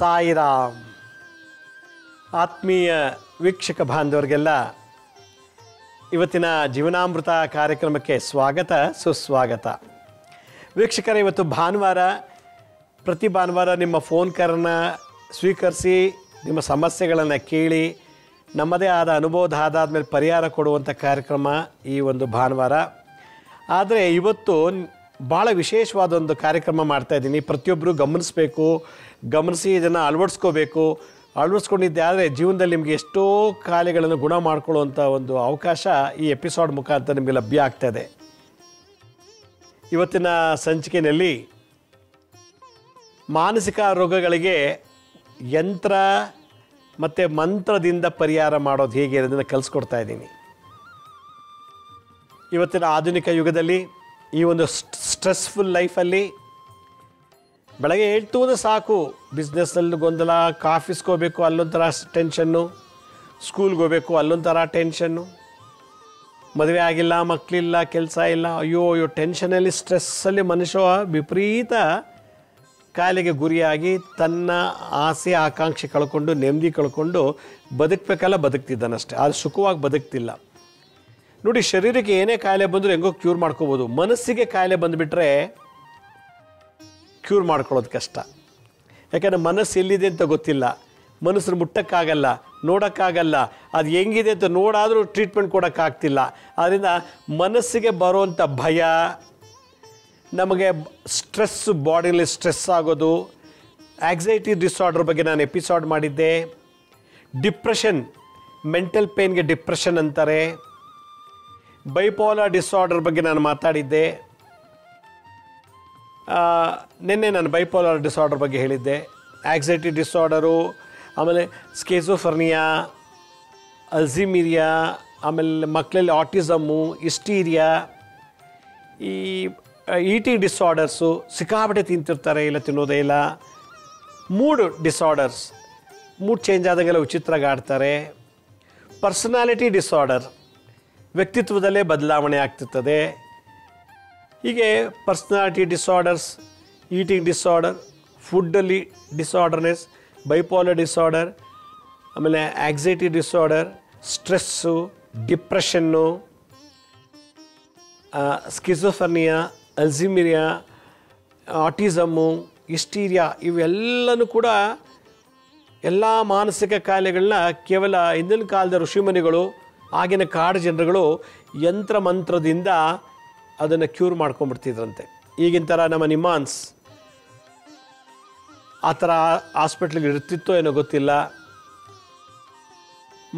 ಸಾಯಿರಾಮ್. ಆತ್ಮೀಯ ವೀಕ್ಷಕ ಬಾಂಧವರಿಗೆಲ್ಲ ಇವತ್ತಿನ ಜೀವನಾಮೃತ ಕಾರ್ಯಕ್ರಮಕ್ಕೆ ಸ್ವಾಗತ ಸುಸ್ವಾಗತ. ವೀಕ್ಷಕರೇ, ಇವತ್ತು ಭಾನುವಾರ. ಪ್ರತಿ ಭಾನುವಾರ ನಿಮ್ಮ ಫೋನ್ ಕರೆಯನ್ನು ಸ್ವೀಕರಿಸಿ ನಿಮ್ಮ ಸಮಸ್ಯೆಗಳನ್ನು ಕೇಳಿ ನಮ್ಮದೇ ಆದ ಅನುಭವದ ಆದಾದಮೇಲೆ ಪರಿಹಾರ ಕೊಡುವಂಥ ಕಾರ್ಯಕ್ರಮ ಈ ಒಂದು ಭಾನುವಾರ. ಆದರೆ ಇವತ್ತು ಭಾಳ ವಿಶೇಷವಾದ ಒಂದು ಕಾರ್ಯಕ್ರಮ ಮಾಡ್ತಾಯಿದ್ದೀನಿ. ಪ್ರತಿಯೊಬ್ಬರು ಗಮನಿಸಿ ಇದನ್ನು ಅಳವಡಿಸ್ಕೊಂಡಿದ್ದೆ ಆದರೆ ಜೀವನದಲ್ಲಿ ನಿಮಗೆ ಎಷ್ಟೋ ಕಾಯಿಲೆಗಳನ್ನು ಗುಣ ಮಾಡಿಕೊಳ್ಳುವಂಥ ಒಂದು ಅವಕಾಶ ಈ ಎಪಿಸೋಡ್ ಮುಖಾಂತರ ನಿಮಗೆ ಲಭ್ಯ ಆಗ್ತಾಯಿದೆ. ಇವತ್ತಿನ ಸಂಚಿಕೆಯಲ್ಲಿ ಮಾನಸಿಕ ರೋಗಗಳಿಗೆ ಯಂತ್ರ ಮತ್ತು ಮಂತ್ರದಿಂದ ಪರಿಹಾರ ಮಾಡೋದು ಹೇಗೆ ಅನ್ನೋದನ್ನು ಕಲಿಸ್ಕೊಡ್ತಾ ಇದ್ದೀನಿ. ಇವತ್ತಿನ ಆಧುನಿಕ ಯುಗದಲ್ಲಿ ಈ ಒಂದು ಸ್ಟ್ರೆಸ್ಫುಲ್ ಲೈಫಲ್ಲಿ ಬೆಳಗ್ಗೆ ಹೇಳ್ತುವುದು ಸಾಕು, ಬಿಸ್ನೆಸ್ನಲ್ಲಿ ಗೊಂದಲ, ಆಫೀಸ್ಗೆ ಹೋಗಬೇಕು ಅಲ್ಲೊಂಥರ ಟೆನ್ಷನ್ನು, ಸ್ಕೂಲ್ಗೆ ಹೋಗಬೇಕು ಅಲ್ಲೊಂಥರ ಟೆನ್ಷನ್ನು, ಮದುವೆ ಆಗಿಲ್ಲ, ಮಕ್ಕಳಿಲ್ಲ, ಕೆಲಸ ಇಲ್ಲ, ಅಯ್ಯೋ ಟೆನ್ಷನಲ್ಲಿ ಸ್ಟ್ರೆಸ್ಸಲ್ಲಿ ಮನುಷ್ಯ ವಿಪರೀತ ಕಾಯಿಲೆಗೆ ಗುರಿಯಾಗಿ ತನ್ನ ಆಸೆ ಆಕಾಂಕ್ಷೆ ಕಳ್ಕೊಂಡು ನೆಮ್ಮದಿ ಕಳ್ಕೊಂಡು ಬದುಕಬೇಕಲ್ಲ ಬದುಕ್ತಿದ್ದಾನಷ್ಟೆ, ಅದು ಸುಖವಾಗಿ ಬದುಕ್ತಿಲ್ಲ. ನೋಡಿ, ಶರೀರಕ್ಕೆ ಏನೇ ಕಾಯಿಲೆ ಬಂದರೂ ಹೆಂಗೋ ಕ್ಯೂರ್ ಮಾಡ್ಕೋಬೋದು. ಮನಸ್ಸಿಗೆ ಕಾಯಿಲೆ ಬಂದುಬಿಟ್ರೆ ಕ್ಯೂರ್ ಮಾಡ್ಕೊಳ್ಳೋದು ಕಷ್ಟ. ಯಾಕಂದರೆ ಮನಸ್ಸು ಎಲ್ಲಿದೆ ಅಂತ ಗೊತ್ತಿಲ್ಲ, ಮನಸ್ಸನ್ನು ಮುಟ್ಟಕ್ಕಾಗಲ್ಲ, ನೋಡೋಕ್ಕಾಗಲ್ಲ, ಅದು ಹೆಂಗಿದೆ ಅಂತ ನೋಡಾದರೂ ಟ್ರೀಟ್ಮೆಂಟ್ ಕೊಡೋಕ್ಕಾಗ್ತಿಲ್ಲ. ಆದ್ದರಿಂದ ಮನಸ್ಸಿಗೆ ಬರುವಂಥ ಭಯ, ನಮಗೆ ಸ್ಟ್ರೆಸ್ಸು, ಬಾಡಿಯಲ್ಲಿ ಸ್ಟ್ರೆಸ್ ಆಗೋದು, ಆ್ಯಕ್ಸೈಟಿ ಡಿಸಾರ್ಡರ್ ಬಗ್ಗೆ ನಾನು ಎಪಿಸೋಡ್ ಮಾಡಿದ್ದೆ. ಡಿಪ್ರೆಷನ್, ಮೆಂಟಲ್ ಪೇನ್ಗೆ ಡಿಪ್ರೆಷನ್ ಅಂತಾರೆ. ಬೈಪೋಲಾರ್ ಡಿಸಾರ್ಡರ್ ಬಗ್ಗೆ ನಾನು ಮಾತಾಡಿದ್ದೆ. ನಿನ್ನೆ ನಾನು ಬೈಪೋಲಾರ್ ಡಿಸಾರ್ಡರ್ ಬಗ್ಗೆ ಹೇಳಿದ್ದೆ. ಆ್ಯಕ್ಸೈಟಿ ಡಿಸಾರ್ಡರು, ಆಮೇಲೆ ಸ್ಕೇಜೋಫರ್ನಿಯಾ, ಅಲ್ಝೀಮಿರಿಯಾ, ಆಮೇಲೆ ಮಕ್ಕಳಲ್ಲಿ ಆಟಿಸಮ್ಮು, ಹಿಸ್ಟೀರಿಯಾ, ಈ ಈಟಿಂಗ್ ಡಿಸಾರ್ಡರ್ಸು, ಸಿಕ್ಕಾಪಟ್ಟೆ ತಿಂತಿರ್ತಾರೆ, ಇಲ್ಲ ತಿನ್ನೋದೇ ಇಲ್ಲ. ಮೂಡ್ ಡಿಸಾರ್ಡರ್ಸ್, ಮೂಡ್ ಚೇಂಜ್ ಆದಾಗೆಲ್ಲ ವಿಚಿತ್ರವಾಗಿ ಆಡ್ತಾರೆ. ಪರ್ಸನಾಲಿಟಿ ಡಿಸಾರ್ಡರ್, ವ್ಯಕ್ತಿತ್ವದಲ್ಲೇ ಬದಲಾವಣೆ ಆಗ್ತಿರ್ತದೆ. ಹೀಗೆ ಪರ್ಸ್ನಾಲಿಟಿ ಡಿಸಾರ್ಡರ್ಸ್, ಈಟಿಂಗ್ ಡಿಸಾರ್ಡರ್, ಫುಡ್ಡಲ್ಲಿ ಡಿಸಾರ್ಡರ್ನೆಸ್, ಬೈಪೋಲರ್ ಡಿಸಾರ್ಡರ್, ಆಮೇಲೆ anxiety disorder, stress, depression, schizophrenia, ಅಲ್ಝೀಮಿರಿಯಾ, ಆಟಿಸಮ್ಮು, ಹಿಸ್ಟೀರಿಯಾ, ಇವೆಲ್ಲನೂ ಕೂಡ ಎಲ್ಲ ಮಾನಸಿಕ ಕಾಯಿಲೆಗಳನ್ನ ಕೇವಲ ಹಿಂದಿನ ಕಾಲದ ಋಷಿಮುನಿಗಳು, ಆಗಿನ ಕಾಡು ಜನರುಗಳು ಯಂತ್ರ ಮಂತ್ರದಿಂದ ಅದನ್ನು ಕ್ಯೂರ್ ಮಾಡ್ಕೊಂಡ್ಬಿಡ್ತಿದ್ರಂತೆ. ಈಗಿನ ಥರ ನಮ್ಮ ನಿಮ್ಮಾನ್ಸ್ ಆ ಥರ ಹಾಸ್ಪಿಟ್ಲಿಗೆ ಇರ್ತಿತ್ತೋ ಏನೋ ಗೊತ್ತಿಲ್ಲ.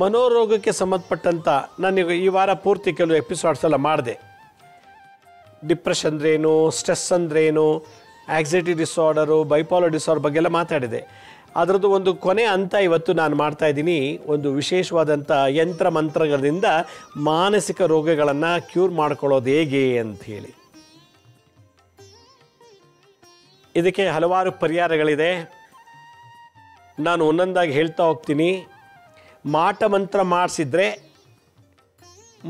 ಮನೋರೋಗಕ್ಕೆ ಸಂಬಂಧಪಟ್ಟಂಥ ನಾನೀಗ ಈ ವಾರ ಪೂರ್ತಿ ಕೆಲವು ಎಪಿಸೋಡ್ಸ್ ಎಲ್ಲ ಮಾಡಿದೆ. ಡಿಪ್ರೆಷನ್ ಅಂದ್ರೇನು, ಸ್ಟ್ರೆಸ್ ಅಂದ್ರೇನು, ಆ್ಯಕ್ಸೈಟಿ ಡಿಸಾರ್ಡರು, ಬೈಪೋಲರ್ ಡಿಸಾರ್ಡರ್ ಬಗ್ಗೆ ಎಲ್ಲ ಮಾತಾಡಿದೆ. ಅದರದ್ದು ಒಂದು ಕೊನೆ ಹಂತ ಇವತ್ತು ನಾನು ಮಾಡ್ತಾಯಿದ್ದೀನಿ. ಒಂದು ವಿಶೇಷವಾದಂಥ ಯಂತ್ರ ಮಂತ್ರಗಳಿಂದ ಮಾನಸಿಕ ರೋಗಗಳನ್ನು ಕ್ಯೂರ್ ಮಾಡ್ಕೊಳ್ಳೋದು ಹೇಗೆ ಅಂಥೇಳಿ. ಇದಕ್ಕೆ ಹಲವಾರು ಪರಿಹಾರಗಳಿದೆ, ನಾನು ಒಂದೊಂದಾಗಿ ಹೇಳ್ತಾ ಹೋಗ್ತೀನಿ. ಮಾಟ ಮಂತ್ರ ಮಾಡಿಸಿದ್ರೆ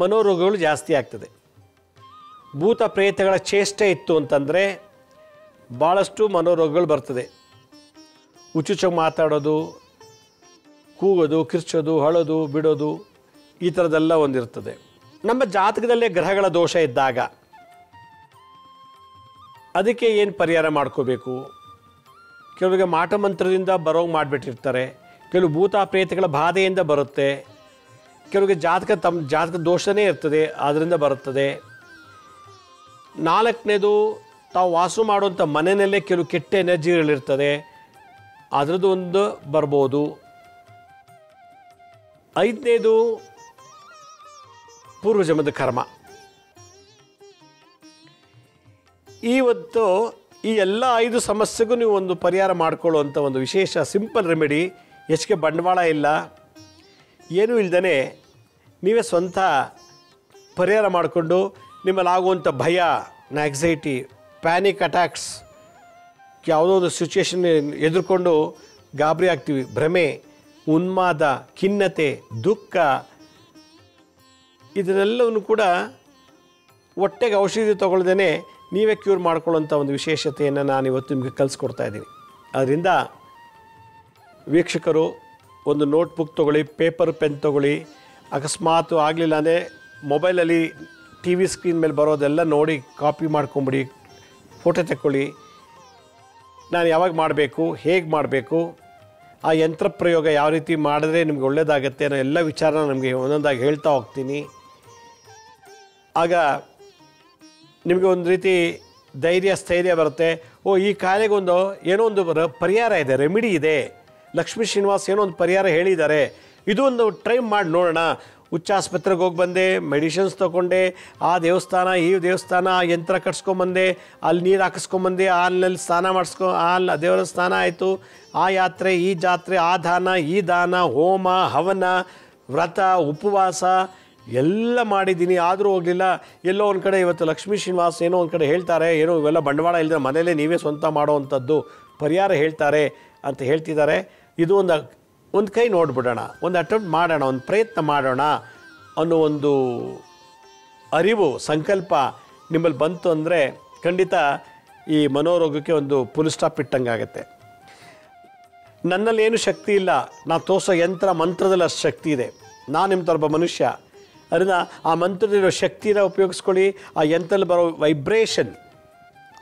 ಮನೋರೋಗಗಳು ಜಾಸ್ತಿ ಆಗ್ತದೆ. ಭೂತ ಪ್ರೇತಗಳ ಚೇಷ್ಟೆ ಇತ್ತು ಅಂತಂದರೆ ಭಾಳಷ್ಟು ಮನೋರೋಗಗಳು ಬರ್ತದೆ. ಹುಚ್ಚುಚ್ಚಾಗಿ ಮಾತಾಡೋದು, ಕೂಗೋದು, ಕಿರ್ಚೋದು, ಅಳೋದು, ಬಿಡೋದು, ಈ ಥರದ್ದೆಲ್ಲ ಒಂದಿರ್ತದೆ. ನಮ್ಮ ಜಾತಕದಲ್ಲೇ ಗ್ರಹಗಳ ದೋಷ ಇದ್ದಾಗ ಅದಕ್ಕೆ ಏನು ಪರಿಹಾರ ಮಾಡ್ಕೋಬೇಕು? ಕೆಲವರಿಗೆ ಮಾಟ ಮಂತ್ರದಿಂದ ಬರೋಂಗೆ ಮಾಡಿಬಿಟ್ಟಿರ್ತಾರೆ, ಕೆಲವು ಭೂತ ಪ್ರೇತಗಳ ಬಾಧೆಯಿಂದ ಬರುತ್ತೆ, ಕೆಲವರಿಗೆ ತಮ್ಮ ಜಾತಕ ದೋಷನೇ ಇರ್ತದೆ, ಅದರಿಂದ ಬರುತ್ತದೆ. ನಾಲ್ಕನೇದು, ತಾವು ವಾಸ ಮಾಡುವಂಥ ಮನೆಯಲ್ಲೇ ಕೆಲವು ಕೆಟ್ಟ ಎನರ್ಜಿಗಳಿರ್ತದೆ, ಅದರದ್ದು ಒಂದು ಬರ್ಬೋದು. ಐದನೇದು, ಪೂರ್ವಜನ್ಮದ ಕರ್ಮ. ಇವತ್ತು ಈ ಎಲ್ಲ 5 ಸಮಸ್ಯೆಗೂ ನೀವು ಒಂದು ಪರಿಹಾರ ಮಾಡಿಕೊಳ್ಳುವಂಥ ಒಂದು ವಿಶೇಷ ಸಿಂಪಲ್ ರೆಮಿಡಿ. ಹೆಚ್ಚಿಗೆ ಬಂಡವಾಳ ಇಲ್ಲ, ಏನೂ ಇಲ್ದೇ ನೀವೇ ಸ್ವಂತ ಪರಿಹಾರ ಮಾಡಿಕೊಂಡು ನಿಮ್ಮಲ್ಲಾಗುವಂಥ ಭಯ, ಆ್ಯಕ್ಸೈಟಿ, ಪ್ಯಾನಿಕ್ ಅಟ್ಯಾಕ್ಸ್, ಯಾವುದೋ ಒಂದು ಸಿಚುವೇಶನ್ ಎದುರ್ಕೊಂಡು ಗಾಬರಿ ಆಗ್ತೀವಿ, ಭ್ರಮೆ, ಉನ್ಮಾದ, ಖಿನ್ನತೆ, ದುಃಖ, ಇದನ್ನೆಲ್ಲವನ್ನು ಕೂಡ ಹೊಟ್ಟೆಗೆ ಔಷಧಿ ತೊಗೊಳ್ದೇ ನೀವೇ ಕ್ಯೂರ್ ಮಾಡ್ಕೊಳ್ಳೋಂಥ ಒಂದು ವಿಶೇಷತೆಯನ್ನು ನಾನು ಇವತ್ತು ನಿಮಗೆ ಕಲಿಸ್ಕೊಡ್ತಾ ಇದ್ದೀನಿ. ಅದರಿಂದ ವೀಕ್ಷಕರು ಒಂದು ನೋಟ್ಬುಕ್ ತೊಗೊಳ್ಳಿ, ಪೇಪರ್ ಪೆನ್ ತೊಗೊಳ್ಳಿ. ಅಕಸ್ಮಾತ್ ಆಗಲಿಲ್ಲ ಅಂದರೆ ಮೊಬೈಲಲ್ಲಿ ಟಿ ವಿ ಸ್ಕ್ರೀನ್ ಮೇಲೆ ಬರೋದೆಲ್ಲ ನೋಡಿ ಕಾಪಿ ಮಾಡ್ಕೊಂಬಿಡಿ, ಫೋಟೋ ತೆಕ್ಕೊಳ್ಳಿ. ನಾನು ಯಾವಾಗ ಮಾಡಬೇಕು, ಹೇಗೆ ಮಾಡಬೇಕು, ಆ ಯಂತ್ರ ಪ್ರಯೋಗ ಯಾವ ರೀತಿ ಮಾಡಿದ್ರೆ ನಿಮ್ಗೆ ಒಳ್ಳೆಯದಾಗತ್ತೆ ಅನ್ನೋ ಎಲ್ಲ ವಿಚಾರನ ನಮಗೆ ಒಂದೊಂದಾಗಿ ಹೇಳ್ತಾ ಹೋಗ್ತೀನಿ. ಆಗ ನಿಮಗೆ ಒಂದು ರೀತಿ ಧೈರ್ಯ ಸ್ಥೈರ್ಯ ಬರುತ್ತೆ. ಈ ಕಾಯಿಲೆಗೊಂದು ಏನೋ ಒಂದು ಪರಿಹಾರ ಇದೆ, ರೆಮಿಡಿ ಇದೆ. ಲಕ್ಷ್ಮೀ ಶ್ರೀನಿವಾಸ್ ಏನೋ ಒಂದು ಪರಿಹಾರ ಹೇಳಿದ್ದಾರೆ, ಇದು ಒಂದು ಟ್ರೈ ಮಾಡಿ ನೋಡೋಣ. ಹುಚ್ಚಾಸ್ಪತ್ರೆಗೆ ಹೋಗಿ ಬಂದೆ, ಮೆಡಿಷನ್ಸ್ ತೊಗೊಂಡೆ, ಆ ದೇವಸ್ಥಾನ ಈ ದೇವಸ್ಥಾನ, ಆ ಯಂತ್ರ ಕಟ್ಸ್ಕೊಂಬಂದೆ, ಅಲ್ಲಿ ನೀರು ಹಾಕಿಸ್ಕೊಂಬಂದೆ, ಹಾಲಿನಲ್ಲಿ ಸ್ನಾನ ಮಾಡಿಸ್ಕೊ ದೇವರ ಸ್ನಾನ ಆಯಿತು, ಆ ಯಾತ್ರೆ ಈ ಜಾತ್ರೆ, ಆ ದಾನ ಈ ದಾನ, ಹೋಮ ಹವನ, ವ್ರತ ಉಪವಾಸ ಎಲ್ಲ ಮಾಡಿದ್ದೀನಿ, ಆದರೂ ಹೋಗಲಿಲ್ಲ. ಎಲ್ಲೋ ಒಂದು ಕಡೆ ಇವತ್ತು ಲಕ್ಷ್ಮೀ ಶ್ರೀನಿವಾಸ್ ಏನೋ ಒಂದು ಕಡೆ ಹೇಳ್ತಾರೆ, ಏನೋ ಇವೆಲ್ಲ ಬಂಡವಾಳ ಇಲ್ಲದೆ ಮನೆಯಲ್ಲೇ ನೀವೇ ಸ್ವಂತ ಮಾಡೋವಂಥದ್ದು ಪರಿಹಾರ ಹೇಳ್ತಾರೆ ಅಂತ ಹೇಳ್ತಿದ್ದಾರೆ. ಇದು ಒಂದು ಕೈ ನೋಡಿಬಿಡೋಣ, ಒಂದು ಅಟೆಂಪ್ಟ್ ಮಾಡೋಣ, ಒಂದು ಪ್ರಯತ್ನ ಮಾಡೋಣ ಅನ್ನೋ ಒಂದು ಅರಿವು ಸಂಕಲ್ಪ ನಿಮ್ಮಲ್ಲಿ ಬಂತು ಅಂದರೆ ಖಂಡಿತ ಈ ಮನೋರೋಗಕ್ಕೆ ಒಂದು ಫುಲ್ ಸ್ಟಾಪ್ ಇಟ್ಟಂಗಾಗತ್ತೆ. ನನ್ನಲ್ಲೇನು ಶಕ್ತಿ ಇಲ್ಲ, ನಾನು ತೋರಿಸೋ ಯಂತ್ರ ಮಂತ್ರದಲ್ಲಿ ಅಷ್ಟು ಶಕ್ತಿ ಇದೆ. ನಾನು ನಿಮ್ಮ ಥರ ಒಬ್ಬ ಮನುಷ್ಯ, ಅದರಿಂದ ಆ ಮಂತ್ರದಲ್ಲಿರೋ ಶಕ್ತಿನ ಉಪಯೋಗಿಸ್ಕೊಳ್ಳಿ. ಆ ಯಂತ್ರದಲ್ಲಿ ಬರೋ ವೈಬ್ರೇಷನ್,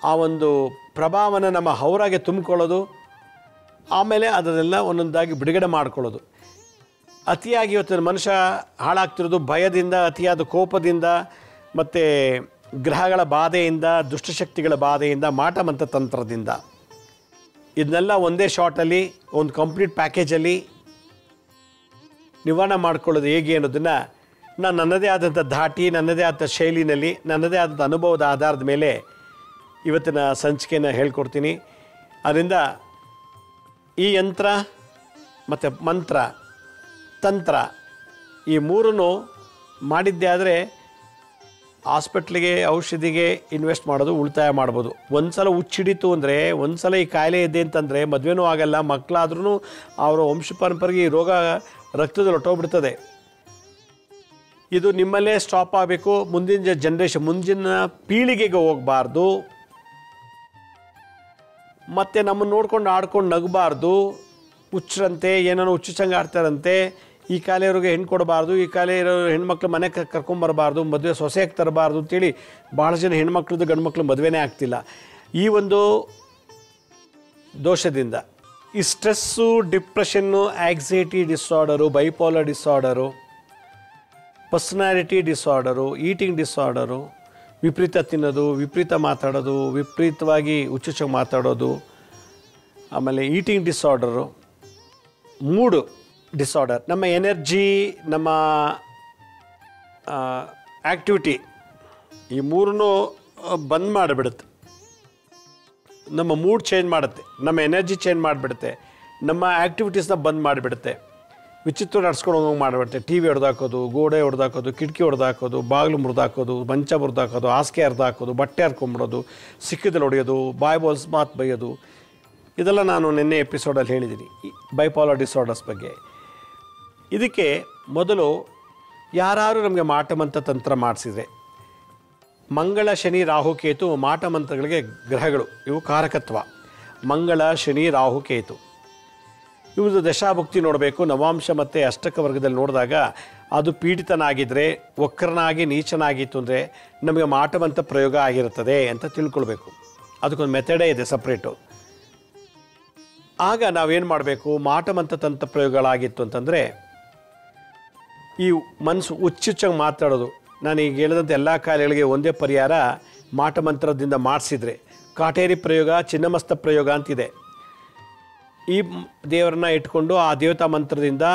ಆ ಒಂದು ಪ್ರಭಾವನ ನಮ್ಮ ಹೌರಾಗೆ ತುಂಬಿಕೊಳ್ಳೋದು, ಆಮೇಲೆ ಅದನ್ನೆಲ್ಲ ಒಂದೊಂದಾಗಿ ಬಿಡುಗಡೆ ಮಾಡ್ಕೊಳ್ಳೋದು. ಅತಿಯಾಗಿ ಇವತ್ತು ಮನುಷ್ಯ ಹಾಳಾಗ್ತಿರೋದು ಭಯದಿಂದ, ಅತಿಯಾದ ಕೋಪದಿಂದ, ಮತ್ತು ಗ್ರಹಗಳ ಬಾಧೆಯಿಂದ, ದುಷ್ಟಶಕ್ತಿಗಳ ಬಾಧೆಯಿಂದ, ಮಾಟಮಂತ್ರ ತಂತ್ರದಿಂದ. ಇದನ್ನೆಲ್ಲ ಒಂದೇ ಶಾರ್ಟಲ್ಲಿ ಒಂದು ಕಂಪ್ಲೀಟ್ ಪ್ಯಾಕೇಜಲ್ಲಿ ನಿವಾರಣೆ ಮಾಡ್ಕೊಳ್ಳೋದು ಹೇಗೆ ಅನ್ನೋದನ್ನು ನಾನು ನನ್ನದೇ ಆದಂಥ ಧಾಟಿ, ನನ್ನದೇ ಆದ ಶೈಲಿನಲ್ಲಿ, ನನ್ನದೇ ಆದಂಥ ಅನುಭವದ ಆಧಾರದ ಮೇಲೆ ಇವತ್ತಿನ ಸಂಚಿಕೆಯನ್ನು ಹೇಳ್ಕೊಡ್ತೀನಿ. ಅದರಿಂದ ಈ ಯಂತ್ರ ಮತ್ತು ಮಂತ್ರ ತಂತ್ರ ಈ ಮೂರನ್ನು ಮಾಡಿದ್ದೆ ಆದರೆ ಹಾಸ್ಪಿಟ್ಲಿಗೆ ಔಷಧಿಗೆ ಇನ್ವೆಸ್ಟ್ ಮಾಡೋದು ಉಳಿತಾಯ ಮಾಡ್ಬೋದು. ಒಂದು ಸಲ ಹುಚ್ಚಿಡಿತು ಅಂದರೆ, ಒಂದು ಸಲ ಈ ಕಾಯಿಲೆ ಇದೆ ಅಂತಂದರೆ ಮದುವೆನೂ ಆಗಲ್ಲ, ಮಕ್ಕಳಾದ್ರೂ ಅವರ ವಂಶ ಪರಂಪರೆಗೆ ಈ ರೋಗ ರಕ್ತದಲ್ಲಿ ಹೊಟ್ಟೋಗ್ಬಿಡ್ತದೆ. ಇದು ನಿಮ್ಮಲ್ಲೇ ಸ್ಟಾಪ್ ಆಗಬೇಕು. ಮುಂದಿನ ಜನ್ರೇಷನ್, ಮುಂದಿನ ಪೀಳಿಗೆಗೆ ಹೋಗಬಾರ್ದು. ಮತ್ತು ನಮ್ಮನ್ನು ನೋಡ್ಕೊಂಡು ಆಡ್ಕೊಂಡು ನಗಬಾರ್ದು. ಹುಚ್ಚರಂತೆ ಏನೋ ಹುಚ್ಚುಚ್ಚಂಗೆ ಆಡ್ತಾರಂತೆ, ಈ ಕಾಯಿಲೆ ಇರೋರಿಗೆ ಹೆಣ್ಣು ಕೊಡಬಾರ್ದು, ಈ ಕಾಯಿಲೆ ಇರೋ ಹೆಣ್ಮಕ್ಳು ಮನೆಗೆ ಕರ್ಕೊಂಬರಬಾರ್ದು, ಮದುವೆ ಸೊಸೆಯಾಗಿ ತರಬಾರ್ದು ಅಂತೇಳಿ ಭಾಳ ಜನ ಹೆಣ್ಮಕ್ಳದ್ದು ಗಂಡು ಮಕ್ಕಳು ಮದುವೆನೇ ಆಗ್ತಿಲ್ಲ. ಈ ಒಂದು ದೋಷದಿಂದ ಈ stress, depression, anxiety disorder, bipolar disorder, personality disorder, eating disorder, ವಿಪರೀತ ತಿನ್ನೋದು, ವಿಪರೀತ ಮಾತಾಡೋದು, ವಿಪರೀತವಾಗಿ ಹುಚ್ಚುಚ್ಚಾಗಿ ಮಾತಾಡೋದು, ಆಮೇಲೆ ಈಟಿಂಗ್ ಡಿಸಾರ್ಡರು, ಮೂಡು ಡಿಸಾರ್ಡರ್, ನಮ್ಮ ಎನರ್ಜಿ, ನಮ್ಮ ಆ್ಯಕ್ಟಿವಿಟಿ ಈ ಮೂರನ್ನೂ ಬಂದ್ ಮಾಡಿಬಿಡುತ್ತೆ. ನಮ್ಮ ಮೂಡ್ ಚೇಂಜ್ ಮಾಡುತ್ತೆ, ನಮ್ಮ ಎನರ್ಜಿ ಚೇಂಜ್ ಮಾಡಿಬಿಡುತ್ತೆ, ನಮ್ಮ ಆ್ಯಕ್ಟಿವಿಟೀಸ್ನ ಬಂದ್ ಮಾಡಿಬಿಡುತ್ತೆ. ವಿಚಿತ್ರ ನಡ್ಸ್ಕೊಂಡು ಹೋಗೋಂಗೆ ಮಾಡಿಬಿಡುತ್ತೆ. ಟಿ ವಿ ಹೊಡೆದಾಕೋದು, ಗೋಡೆ ಹೊಡೆದಾಕೋದು, ಕಿಟಕಿ ಹೊಡೆದಾಕೋದು, ಬಾಗಿಲು ಮುರಿದಾಕೋದು, ಮಂಚ ಮುರಿದಾಕೋದು, ಹಾಸಿಗೆ ಹರಿದಾಕೋದು, ಬಟ್ಟೆ ಹರ್ಕೊಂಬಿಡೋದು, ಸಿಕ್ಕಿದಲ್ಲಿ ಹೊಡೆಯೋದು, ಬಾಯ್ ಬೋಲ್ಸ್ ಮಾತು ಬೈಯೋದು. ಇದೆಲ್ಲ ನಾನು ನಿನ್ನೆ ಎಪಿಸೋಡಲ್ಲಿ ಹೇಳಿದ್ದೀನಿ ಬೈಪೋಲರ್ ಡಿಸಾರ್ಡರ್ಸ್ ಬಗ್ಗೆ. ಇದಕ್ಕೆ ಮೊದಲು ಯಾರು ನಮಗೆ ಮಾಟಮಂತ್ರ ತಂತ್ರ ಮಾಡಿಸಿದರೆ, ಮಂಗಳ ಶನಿ ರಾಹು ಕೇತು ಮಾಟಮಂತ್ರಗಳಿಗೆ ಗ್ರಹಗಳು, ಇವು ಕಾರಕತ್ವ. ಮಂಗಳ ಶನಿ ರಾಹು ಕೇತು ಇವ್ರದ್ದು ದಶಾಭುಕ್ತಿ ನೋಡಬೇಕು. ನವಾಂಶ ಮತ್ತು ಅಷ್ಟಕ ವರ್ಗದಲ್ಲಿ ನೋಡಿದಾಗ ಅದು ಪೀಡಿತನಾಗಿದ್ದರೆ, ವಕ್ರನಾಗಿ ನೀಚನಾಗಿತ್ತು ಅಂದರೆ ನಮಗೆ ಮಾಟಮಂತ್ರ ಪ್ರಯೋಗ ಆಗಿರುತ್ತದೆ ಅಂತ ತಿಳ್ಕೊಳ್ಬೇಕು. ಅದಕ್ಕೊಂದು ಮೆಥಡೇ ಇದೆ ಸಪ್ರೇಟು. ಆಗ ನಾವೇನು ಮಾಡಬೇಕು, ಮಾಟಮಂತ್ರ ತಂತ್ರ ಪ್ರಯೋಗಗಳಾಗಿತ್ತು ಅಂತಂದರೆ ಈ ಮನಸ್ಸು ಹುಚ್ಚುಚ್ಚಾಗಿ ಮಾತಾಡೋದು. ನಾನು ಈಗ ಹೇಳಿದಂಥ ಎಲ್ಲ ಕಾಯಿಲೆಗಳಿಗೆ ಒಂದೇ ಪರಿಹಾರ ಮಾಟಮಂತ್ರದಿಂದ ಮಾಡಿಸಿದರೆ, ಕಾಟೇರಿ ಪ್ರಯೋಗ, ಚಿನ್ನಮಸ್ತ ಪ್ರಯೋಗ ಅಂತಿದೆ. ಈ ದೇವರನ್ನ ಇಟ್ಕೊಂಡು ಆ ದೇವತಾ ಮಂತ್ರದಿಂದ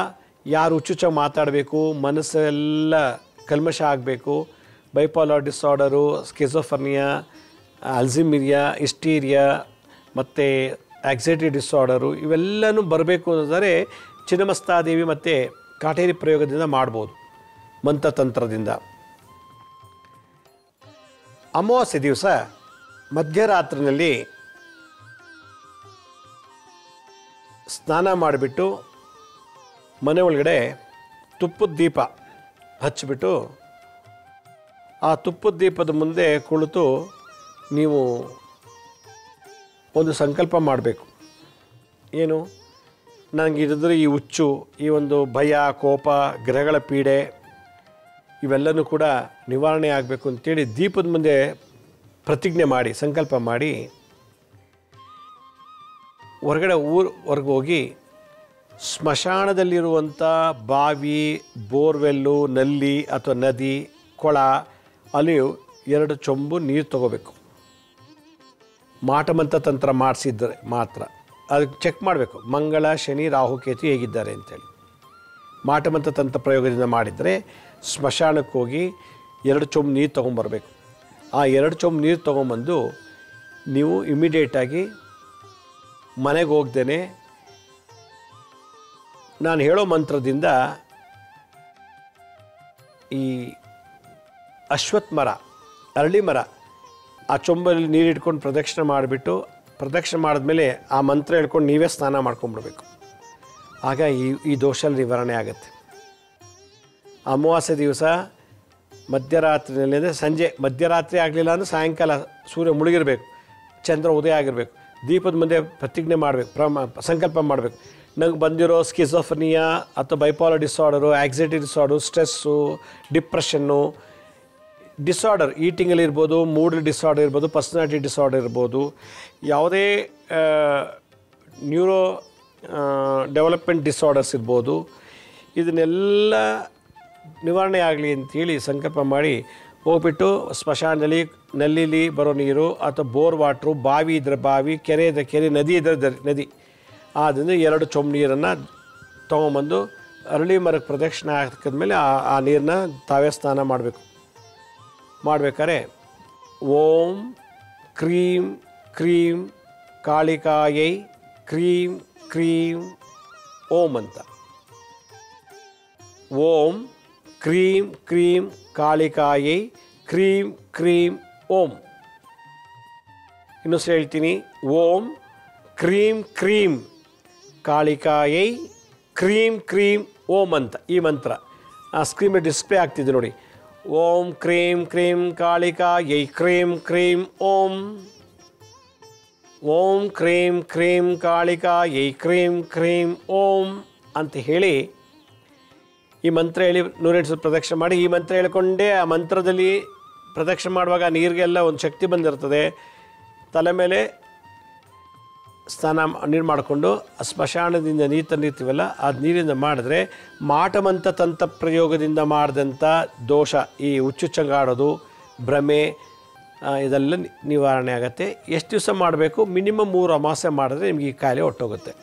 ಯಾರು ಹುಚ್ಚುಚ್ಚಾಗಿ ಮಾತಾಡಬೇಕು, ಮನಸ್ಸೆಲ್ಲ ಕಲ್ಮಶ ಆಗಬೇಕು, ಬೈಪೋಲಾರ್ ಡಿಸಾರ್ಡರು, ಸ್ಕಿಜೋಫರ್ನಿಯಾ, ಅಲ್ಝೀಮಿಯಾ, ಹಿಸ್ಟೀರಿಯಾ ಮತ್ತು ಆ್ಯಕ್ಸೈಟಿ ಡಿಸಾರ್ಡರು ಇವೆಲ್ಲನೂ ಬರಬೇಕು ಅಂದರೆ ಚಿನ್ನಮಸ್ತಾದೇವಿ ಮತ್ತು ಕಾಟೇರಿ ಪ್ರಯೋಗದಿಂದ ಮಾಡ್ಬೋದು, ಮಂತ್ರತಂತ್ರದಿಂದ. ಅಮಾವಾಸ್ಯೆ ದಿವಸ ಮಧ್ಯರಾತ್ರಿನಲ್ಲಿ ಸ್ನಾನ ಮಾಡಿಬಿಟ್ಟು ಮನೆ ಒಳಗಡೆ ತುಪ್ಪದ ದೀಪ ಹಚ್ಚಿಬಿಟ್ಟು ಆ ತುಪ್ಪದ ದೀಪದ ಮುಂದೆ ಕುಳಿತು ನೀವು ಒಂದು ಸಂಕಲ್ಪ ಮಾಡಬೇಕು. ಏನು, ನನಗಿಡಿದ್ರೆ ಈ ಹುಚ್ಚು, ಈ ಒಂದು ಭಯ, ಕೋಪ, ಗ್ರಹಗಳ ಪೀಡೆ ಇವೆಲ್ಲನೂ ಕೂಡ ನಿವಾರಣೆ ಆಗಬೇಕು ಅಂತೇಳಿ ದೀಪದ ಮುಂದೆ ಪ್ರತಿಜ್ಞೆ ಮಾಡಿ, ಸಂಕಲ್ಪ ಮಾಡಿ ಹೊರಗಡೆ ಹೊರಗೆ ಹೋಗಿ ಸ್ಮಶಾನದಲ್ಲಿರುವಂಥ ಬಾವಿ, ಬೋರ್ವೆಲ್ಲು, ನಲ್ಲಿ ಅಥವಾ ನದಿ, ಕೊಳ ಅಲ್ಲಿ 2 ಚೊಂಬು ನೀರು ತಗೋಬೇಕು. ಮಾಟಮಂತ ತಂತ್ರ ಮಾಡಿಸಿದ್ರೆ ಮಾತ್ರ ಅದಕ್ಕೆ ಚೆಕ್ ಮಾಡಬೇಕು, ಮಂಗಳ, ಶನಿ, ರಾಹುಕೇತು ಹೇಗಿದ್ದಾರೆ ಅಂತೇಳಿ. ಮಾಟಮಂತ ತಂತ್ರ ಪ್ರಯೋಗದಿಂದ ಮಾಡಿದರೆ ಸ್ಮಶಾನಕ್ಕೆ ಹೋಗಿ 2 ಚೊಂಬು ನೀರು ತೊಗೊಂಬರ್ಬೇಕು. ಆ 2 ಚೊಂಬು ನೀರು ತೊಗೊಂಬಂದು ನೀವು ಇಮಿಡಿಯೇಟಾಗಿ ಮನೆಗೆ ಹೋಗ್ದೇನೆ ನಾನು ಹೇಳೋ ಮಂತ್ರದಿಂದ ಈ ಅಶ್ವತ್ಥ ಮರ, ಅರಳಿ ಮರ, ಆ ಚೊಂಬಲ್ಲಿ ನೀರು ಇಟ್ಕೊಂಡು ಪ್ರದಕ್ಷಿಣೆ ಮಾಡಿಬಿಟ್ಟು, ಪ್ರದಕ್ಷಿಣೆ ಮಾಡಿದ್ಮೇಲೆ ಆ ಮಂತ್ರ ಹೇಳ್ಕೊಂಡು ನೀವೇ ಸ್ನಾನ ಮಾಡ್ಕೊಂಬಿಡ್ಬೇಕು. ಆಗ ಈ ದೋಷ ನಿವಾರಣೆ ಆಗುತ್ತೆ. ಅಮಾವಾಸ್ಯೆ ದಿವಸ ಮಧ್ಯರಾತ್ರಿನಲ್ಲಿ ಅಂದರೆ ಸಂಜೆ, ಮಧ್ಯರಾತ್ರಿ ಆಗಲಿಲ್ಲ ಅಂದರೆ ಸಾಯಂಕಾಲ ಸೂರ್ಯ ಮುಳುಗಿರಬೇಕು, ಚಂದ್ರ ಉದಯ ಆಗಿರಬೇಕು. ದೀಪದ ಮುಂದೆ ಪ್ರತಿಜ್ಞೆ ಮಾಡಬೇಕು, ಸಂಕಲ್ಪ ಮಾಡಬೇಕು. ನಂಗೆ ಬಂದಿರೋ ಸ್ಕಿಜೋಫ್ರಿನಿಯಾ ಅಥವಾ bipolar disorder, anxiety disorder, stress, depression, disorder, ಈಟಿಂಗಲ್ಲಿ ಇರ್ಬೋದು, ಮೂಡ್ ಡಿಸಾರ್ಡರ್ ಇರ್ಬೋದು, ಪರ್ಸನಾಲಿಟಿ ಡಿಸಾರ್ಡರ್ ಇರ್ಬೋದು, ಯಾವುದೇ ನ್ಯೂರೋ ಡೆವಲಪ್ಮೆಂಟ್ ಡಿಸಾರ್ಡರ್ಸ್ ಇರ್ಬೋದು, ಇದನ್ನೆಲ್ಲ ನಿವಾರಣೆ ಆಗಲಿ ಅಂಥೇಳಿ ಸಂಕಲ್ಪ ಮಾಡಿ ಹೋಗ್ಬಿಟ್ಟು ಸ್ಮಶಾನದಲ್ಲಿ ನಲ್ಲಿಲಿ ಬರೋ ನೀರು ಅಥವಾ ಬೋರ್ ವಾಟ್ರು, ಬಾವಿ ಇದ್ದರೆ ಬಾವಿ, ಕೆರೆ ಇದ್ದರೆ ಕೆರೆ, ನದಿ ಇದ್ದರೆ ನದಿ, ಆದ್ದರಿಂದ 2 ಚೊಂಬು ನೀರನ್ನು ತೊಗೊಂಬಂದು ಅರಳಿ ಮರಕ್ಕೆ ಪ್ರದಕ್ಷಿಣೆ ಹಾಕಿದ್ಮೇಲೆ ಆ ನೀರನ್ನ ತಾವೇ ಸ್ನಾನ ಮಾಡಬೇಕು. ಮಾಡಬೇಕಾದ್ರೆ ಓಂ ಕ್ರೀಂ ಕ್ರೀಂ ಕಾಳಿಕಾಯೈ ಕ್ರೀಂ ಕ್ರೀಂ ಓಂ ಅಂತ, ಓಂ ಕ್ರೀಂ ಕ್ರೀಂ ಕಾಳಿಕಾಯೈ ಕ್ರೀಂ ಕ್ರೀಂ ಓಂ. ಇನ್ನೊಂದು ಹೇಳ್ತೀನಿ, ಓಂ ಕ್ರೀಂ ಕ್ರೀಂ ಕಾಳಿಕಾಯೈ ಕ್ರೀಂ ಕ್ರೀಂ ಓಂ ಅಂತ ಈ ಮಂತ್ರ ಆ ಸ್ಕ್ರೀನ್ ಡಿಸ್ಪ್ಲೇ ಆಗ್ತಿದೆ ನೋಡಿ. ಓಂ ಕ್ರೀಂ ಕ್ರೀಂ ಕಾಳಿಕಾಯೈ ಕ್ರೀಂ ಕ್ರೀಂ ಓಂ, ಓಂ ಕ್ರೀಂ ಕ್ರೀಂ ಕಾಳಿಕಾಯೈ ಕ್ರೀಂ ಕ್ರೀಂ ಓಂ ಅಂತ ಹೇಳಿ ಈ ಮಂತ್ರ ಹೇಳಿ 108 ಪ್ರದಕ್ಷಿಣೆ ಮಾಡಿ. ಈ ಮಂತ್ರ ಹೇಳ್ಕೊಂಡೇ ಆ ಮಂತ್ರದಲ್ಲಿ ಪ್ರದಕ್ಷಿಣೆ ಮಾಡುವಾಗ ನೀರಿಗೆಲ್ಲ ಒಂದು ಶಕ್ತಿ ಬಂದಿರ್ತದೆ. ತಲೆ ಮೇಲೆ ಸ್ನಾನ ನೀರು ಮಾಡಿಕೊಂಡು ಸ್ಮಶಾನದಿಂದ ನೀರು ತಂದಿರ್ತೀವಲ್ಲ, ಆ ನೀರಿಂದ ಮಾಡಿದ್ರೆ ಮಾಟಮಂತ ತಂತ್ರ ಪ್ರಯೋಗದಿಂದ ಮಾಡಿದಂಥ ದೋಷ, ಈ ಹುಚ್ಚುಚ್ಚಂಗಾಡೋದು, ಭ್ರಮೆ, ಇದೆಲ್ಲ ನಿವಾರಣೆ ಆಗುತ್ತೆ. ಎಷ್ಟು ದಿವಸ ಮಾಡಬೇಕು? ಮಿನಿಮಮ್ 3 ಅಮಾವಾಸ್ಯೆ ಮಾಡಿದ್ರೆ ನಿಮಗೆ ಈ ಕಾಯಿಲೆ ಹೊಟ್ಟೋಗುತ್ತೆ.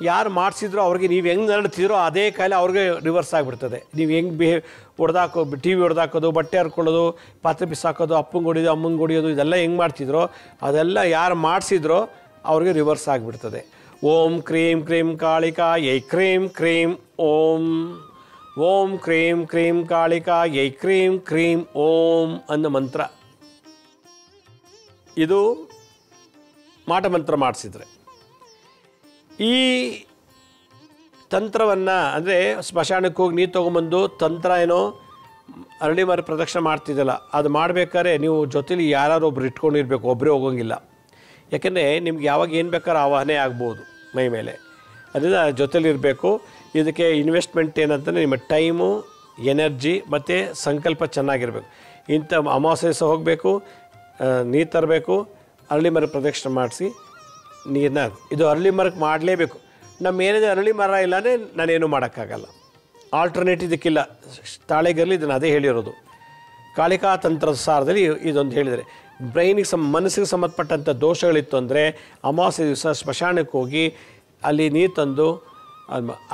ಯಾರು ಮಾಡಿಸಿದ್ರೋ ಅವ್ರಿಗೆ ನೀವು ಹೆಂಗೆ ನಡ್ತಿದ್ರೋ ಅದೇ ಕಾಯಿಲೆ ಅವ್ರಿಗೆ ರಿವರ್ಸ್ ಆಗಿಬಿಡ್ತದೆ. ನೀವು ಹೆಂಗೆ ಹೊಡೆದಾಕೋ, ಟಿ ವಿ ಹೊಡೆದಾಕೋದು, ಬಟ್ಟೆ ಹರ್ಕೊಳ್ಳೋದು, ಪಾತ್ರೆ ಬಿಸಾಕೋದು, ಅಪ್ಪಂಗೆ ಹೊಡಿಯೋದು, ಅಮ್ಮಂಗೆ ಹೊಡಿಯೋದು, ಇದೆಲ್ಲ ಹೆಂಗೆ ಮಾಡ್ತಿದ್ರೋ ಅದೆಲ್ಲ ಯಾರು ಮಾಡಿಸಿದ್ರೋ ಅವ್ರಿಗೆ ರಿವರ್ಸ್ ಆಗಿಬಿಡ್ತದೆ. ಓಂ ಕ್ರೀಂ ಕ್ರೀಂ ಕಾಳಿಕಾಯೈ ಕ್ರೀಂ ಕ್ರೀಂ ಓಂ, ಓಂ ಕ್ರೀಂ ಕ್ರೀಂ ಕಾಳಿಕಾಯೈ ಕ್ರೀಂ ಕ್ರೀಂ ಓಂ ಅನ್ನೋ ಮಂತ್ರ. ಇದು ಮಾಟಮಂತ್ರ ಮಾಡಿಸಿದ್ರೆ. ಈ ತಂತ್ರವನ್ನು ಅಂದರೆ ಸ್ಮಶಾನಕ್ಕೆ ಹೋಗಿ ನೀರು ತೊಗೊಂಬಂದು ತಂತ್ರ ಏನೋ ಅರಳಿ ಮರ ಪ್ರದಕ್ಷಿಣೆ ಮಾಡ್ತಿದ್ದಲ್ಲ, ಅದು ಮಾಡಬೇಕಾದ್ರೆ ನೀವು ಜೊತೆಲಿ ಯಾರು ಒಬ್ರು ಇಟ್ಕೊಂಡಿರ್ಬೇಕು, ಒಬ್ಬರೇ ಹೋಗೋಂಗಿಲ್ಲ. ಯಾಕೆಂದರೆ ನಿಮ್ಗೆ ಯಾವಾಗ ಏನು ಬೇಕಾದ್ರೂ ಆವಾಹನೆ ಆಗ್ಬೋದು ಮೈ ಮೇಲೆ, ಅದರಿಂದ ಜೊತೆಲಿರಬೇಕು. ಇದಕ್ಕೆ ಇನ್ವೆಸ್ಟ್ಮೆಂಟ್ ಏನಂತಂದರೆ ನಿಮ್ಮ ಟೈಮು, ಎನರ್ಜಿ ಮತ್ತು ಸಂಕಲ್ಪ ಚೆನ್ನಾಗಿರಬೇಕು. ಇಂಥ ಅಮಾವಾಸ್ಯೆ ದಿವಸ ಹೋಗಬೇಕು, ನೀರು ತರಬೇಕು, ಅರಳಿ ಮರ ಪ್ರದಕ್ಷಿಣೆ ಮಾಡಿಸಿ ನೀರನ್ನ, ಇದು ಅರಳಿ ಮರಕ್ಕೆ ಮಾಡಲೇಬೇಕು. ನಮ್ಮ ಏನಿದೆ ಅರಳಿ ಮರ ಇಲ್ಲಾಂದರೆ ನಾನೇನು ಮಾಡೋಕ್ಕಾಗಲ್ಲ. ಆಲ್ಟರ್ನೇಟ್ ಇದಕ್ಕಿಲ್ಲ. ತಾಳೆಗರ್ಲಿ ಇದನ್ನು ಅದೇ ಹೇಳಿರೋದು. ಕಾಳಿಕಾ ತಂತ್ರದ ಸಾರದಲ್ಲಿ ಇದೊಂದು ಹೇಳಿದರೆ, ಬ್ರೈನಿಗೆ ಮನಸ್ಸಿಗೆ ಸಂಬಂಧಪಟ್ಟಂಥ ದೋಷಗಳಿತ್ತು ಅಂದರೆ ಅಮಾವಾಸ್ಯೆ ದಿವಸ ಸ್ಮಶಾನಕ್ಕೆ ಹೋಗಿ ಅಲ್ಲಿ ನೀರು ತಂದು,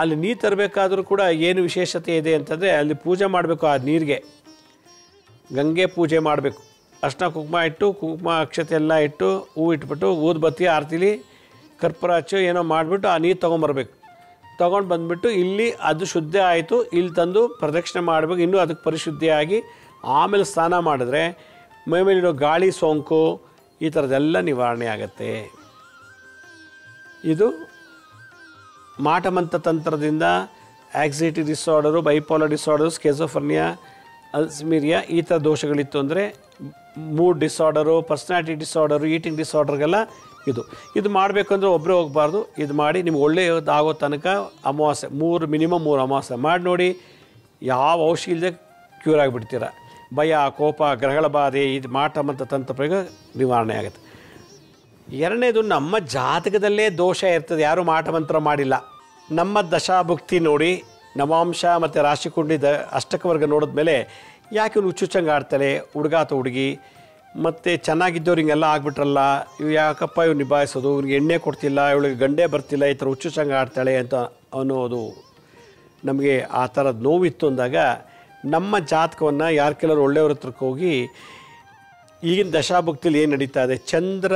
ಅಲ್ಲಿ ನೀರು ತರಬೇಕಾದ್ರೂ ಕೂಡ ಏನು ವಿಶೇಷತೆ ಇದೆ ಅಂತಂದರೆ ಅಲ್ಲಿ ಪೂಜೆ ಮಾಡಬೇಕು. ಆ ನೀರಿಗೆ ಗಂಗೆ ಪೂಜೆ ಮಾಡಬೇಕು. ಅರ್ಶಿನ ಕುಂಕುಮ ಇಟ್ಟು, ಕುಂಕುಮ ಅಕ್ಷತೆ ಎಲ್ಲ ಇಟ್ಟು, ಹೂ ಇಟ್ಬಿಟ್ಟು, ಊದುಬತ್ತಿ ಆರತಿಲಿ ಕರ್ಪೂರ ಹಚ್ಚು ಏನೋ ಮಾಡಿಬಿಟ್ಟು ಆ ನೀರು ತೊಗೊಂಬರ್ಬೇಕು. ತೊಗೊಂಡು ಬಂದುಬಿಟ್ಟು ಇಲ್ಲಿ ಅದು ಶುದ್ಧ ಆಯಿತು, ಇಲ್ಲಿ ತಂದು ಪ್ರದಕ್ಷಿಣೆ ಮಾಡಬೇಕು. ಇನ್ನೂ ಅದಕ್ಕೆ ಪರಿಶುದ್ಧಿಯಾಗಿ ಆಮೇಲೆ ಸ್ನಾನ ಮಾಡಿದ್ರೆ ಮೈಮೇಲಿರೋ ಗಾಳಿ ಸೋಂಕು ಈ ಥರದ್ದೆಲ್ಲ ನಿವಾರಣೆ ಆಗುತ್ತೆ. ಇದು ಮಾಟಮಂತ ತಂತ್ರದಿಂದ anxiety disorder, bipolar disorder, schizophrenia, Alzheimer ಈ ಥರ ದೋಷಗಳಿತ್ತು ಅಂದರೆ mood disorder, personality disorder, eating ಡಿಸಾರ್ಡರ್ಗೆಲ್ಲ ಇದು ಮಾಡಬೇಕಂದ್ರೆ ಒಬ್ಬರೇ ಹೋಗಬಾರ್ದು. ಇದು ಮಾಡಿ ನಿಮ್ಗೆ ಒಳ್ಳೆಯದಾಗೋ ತನಕ ಅಮಾವಾಸ್ಯೆ ಮಿನಿಮಮ್ 3 ಅಮಾವಾಸ್ಯೆ ಮಾಡಿ ನೋಡಿ. ಯಾವ ಔಷಧಿ ಇಲ್ಲದೆ ಕ್ಯೂರ್ ಆಗಿಬಿಡ್ತೀರ. ಭಯ, ಕೋಪ, ಗ್ರಹಗಳ ಬಾಧೆ, ಇದು ಮಾಟ ಮಂತ್ರ ತಂತ್ರ ಪ್ರಯೋಗ ನಿವಾರಣೆ ಆಗುತ್ತೆ. ಎರಡನೇದು, ನಮ್ಮ ಜಾತಕದಲ್ಲೇ ದೋಷ ಇರ್ತದೆ, ಯಾರೂ ಮಾಟ ಮಂತ್ರ ಮಾಡಿಲ್ಲ. ನಮ್ಮ ದಶಾಭುಕ್ತಿ ನೋಡಿ, ನವಾಂಶ ಮತ್ತು ರಾಶಿಕುಂಡಿ ಅಷ್ಟಕವರ್ಗ ನೋಡಿದ್ಮೇಲೆ ಯಾಕೆ ಇವ್ನು ಹುಚ್ಚುಚ್ಚಂಗೆ ಆಡ್ತಾಳೆ, ಹುಡುಗ ಅಥವಾ ಹುಡುಗಿ, ಮತ್ತು ಚೆನ್ನಾಗಿದ್ದವ್ರು ಹಿಂಗೆಲ್ಲ ಆಗ್ಬಿಟ್ರಲ್ಲ, ಇವು ಯಾಕಪ್ಪ ಇವ್ನು ನಿಭಾಯಿಸೋದು, ಇವ್ನಿಗೆ ಎಣ್ಣೆ ಕೊಡ್ತಿಲ್ಲ, ಇವಳಿಗೆ ಗಂಡೇ ಬರ್ತಿಲ್ಲ, ಈ ಥರ ಹುಚ್ಚುಚ್ಚಂಗೆ ಆಡ್ತಾಳೆ ಅಂತ ಅನ್ನೋದು ನಮಗೆ ಆ ಥರದ್ದು ನೋವಿತ್ತು ಅಂದಾಗ ನಮ್ಮ ಜಾತಕವನ್ನು ಯಾರು ಕೆಲವರು ಒಳ್ಳೆಯವ್ರ ಹತ್ರಕ್ಕೆ ಹೋಗಿ ಈಗಿನ ದಶಾಭುಕ್ತಿಲಿ ಏನು ನಡೀತಾ ಇದೆ, ಚಂದ್ರ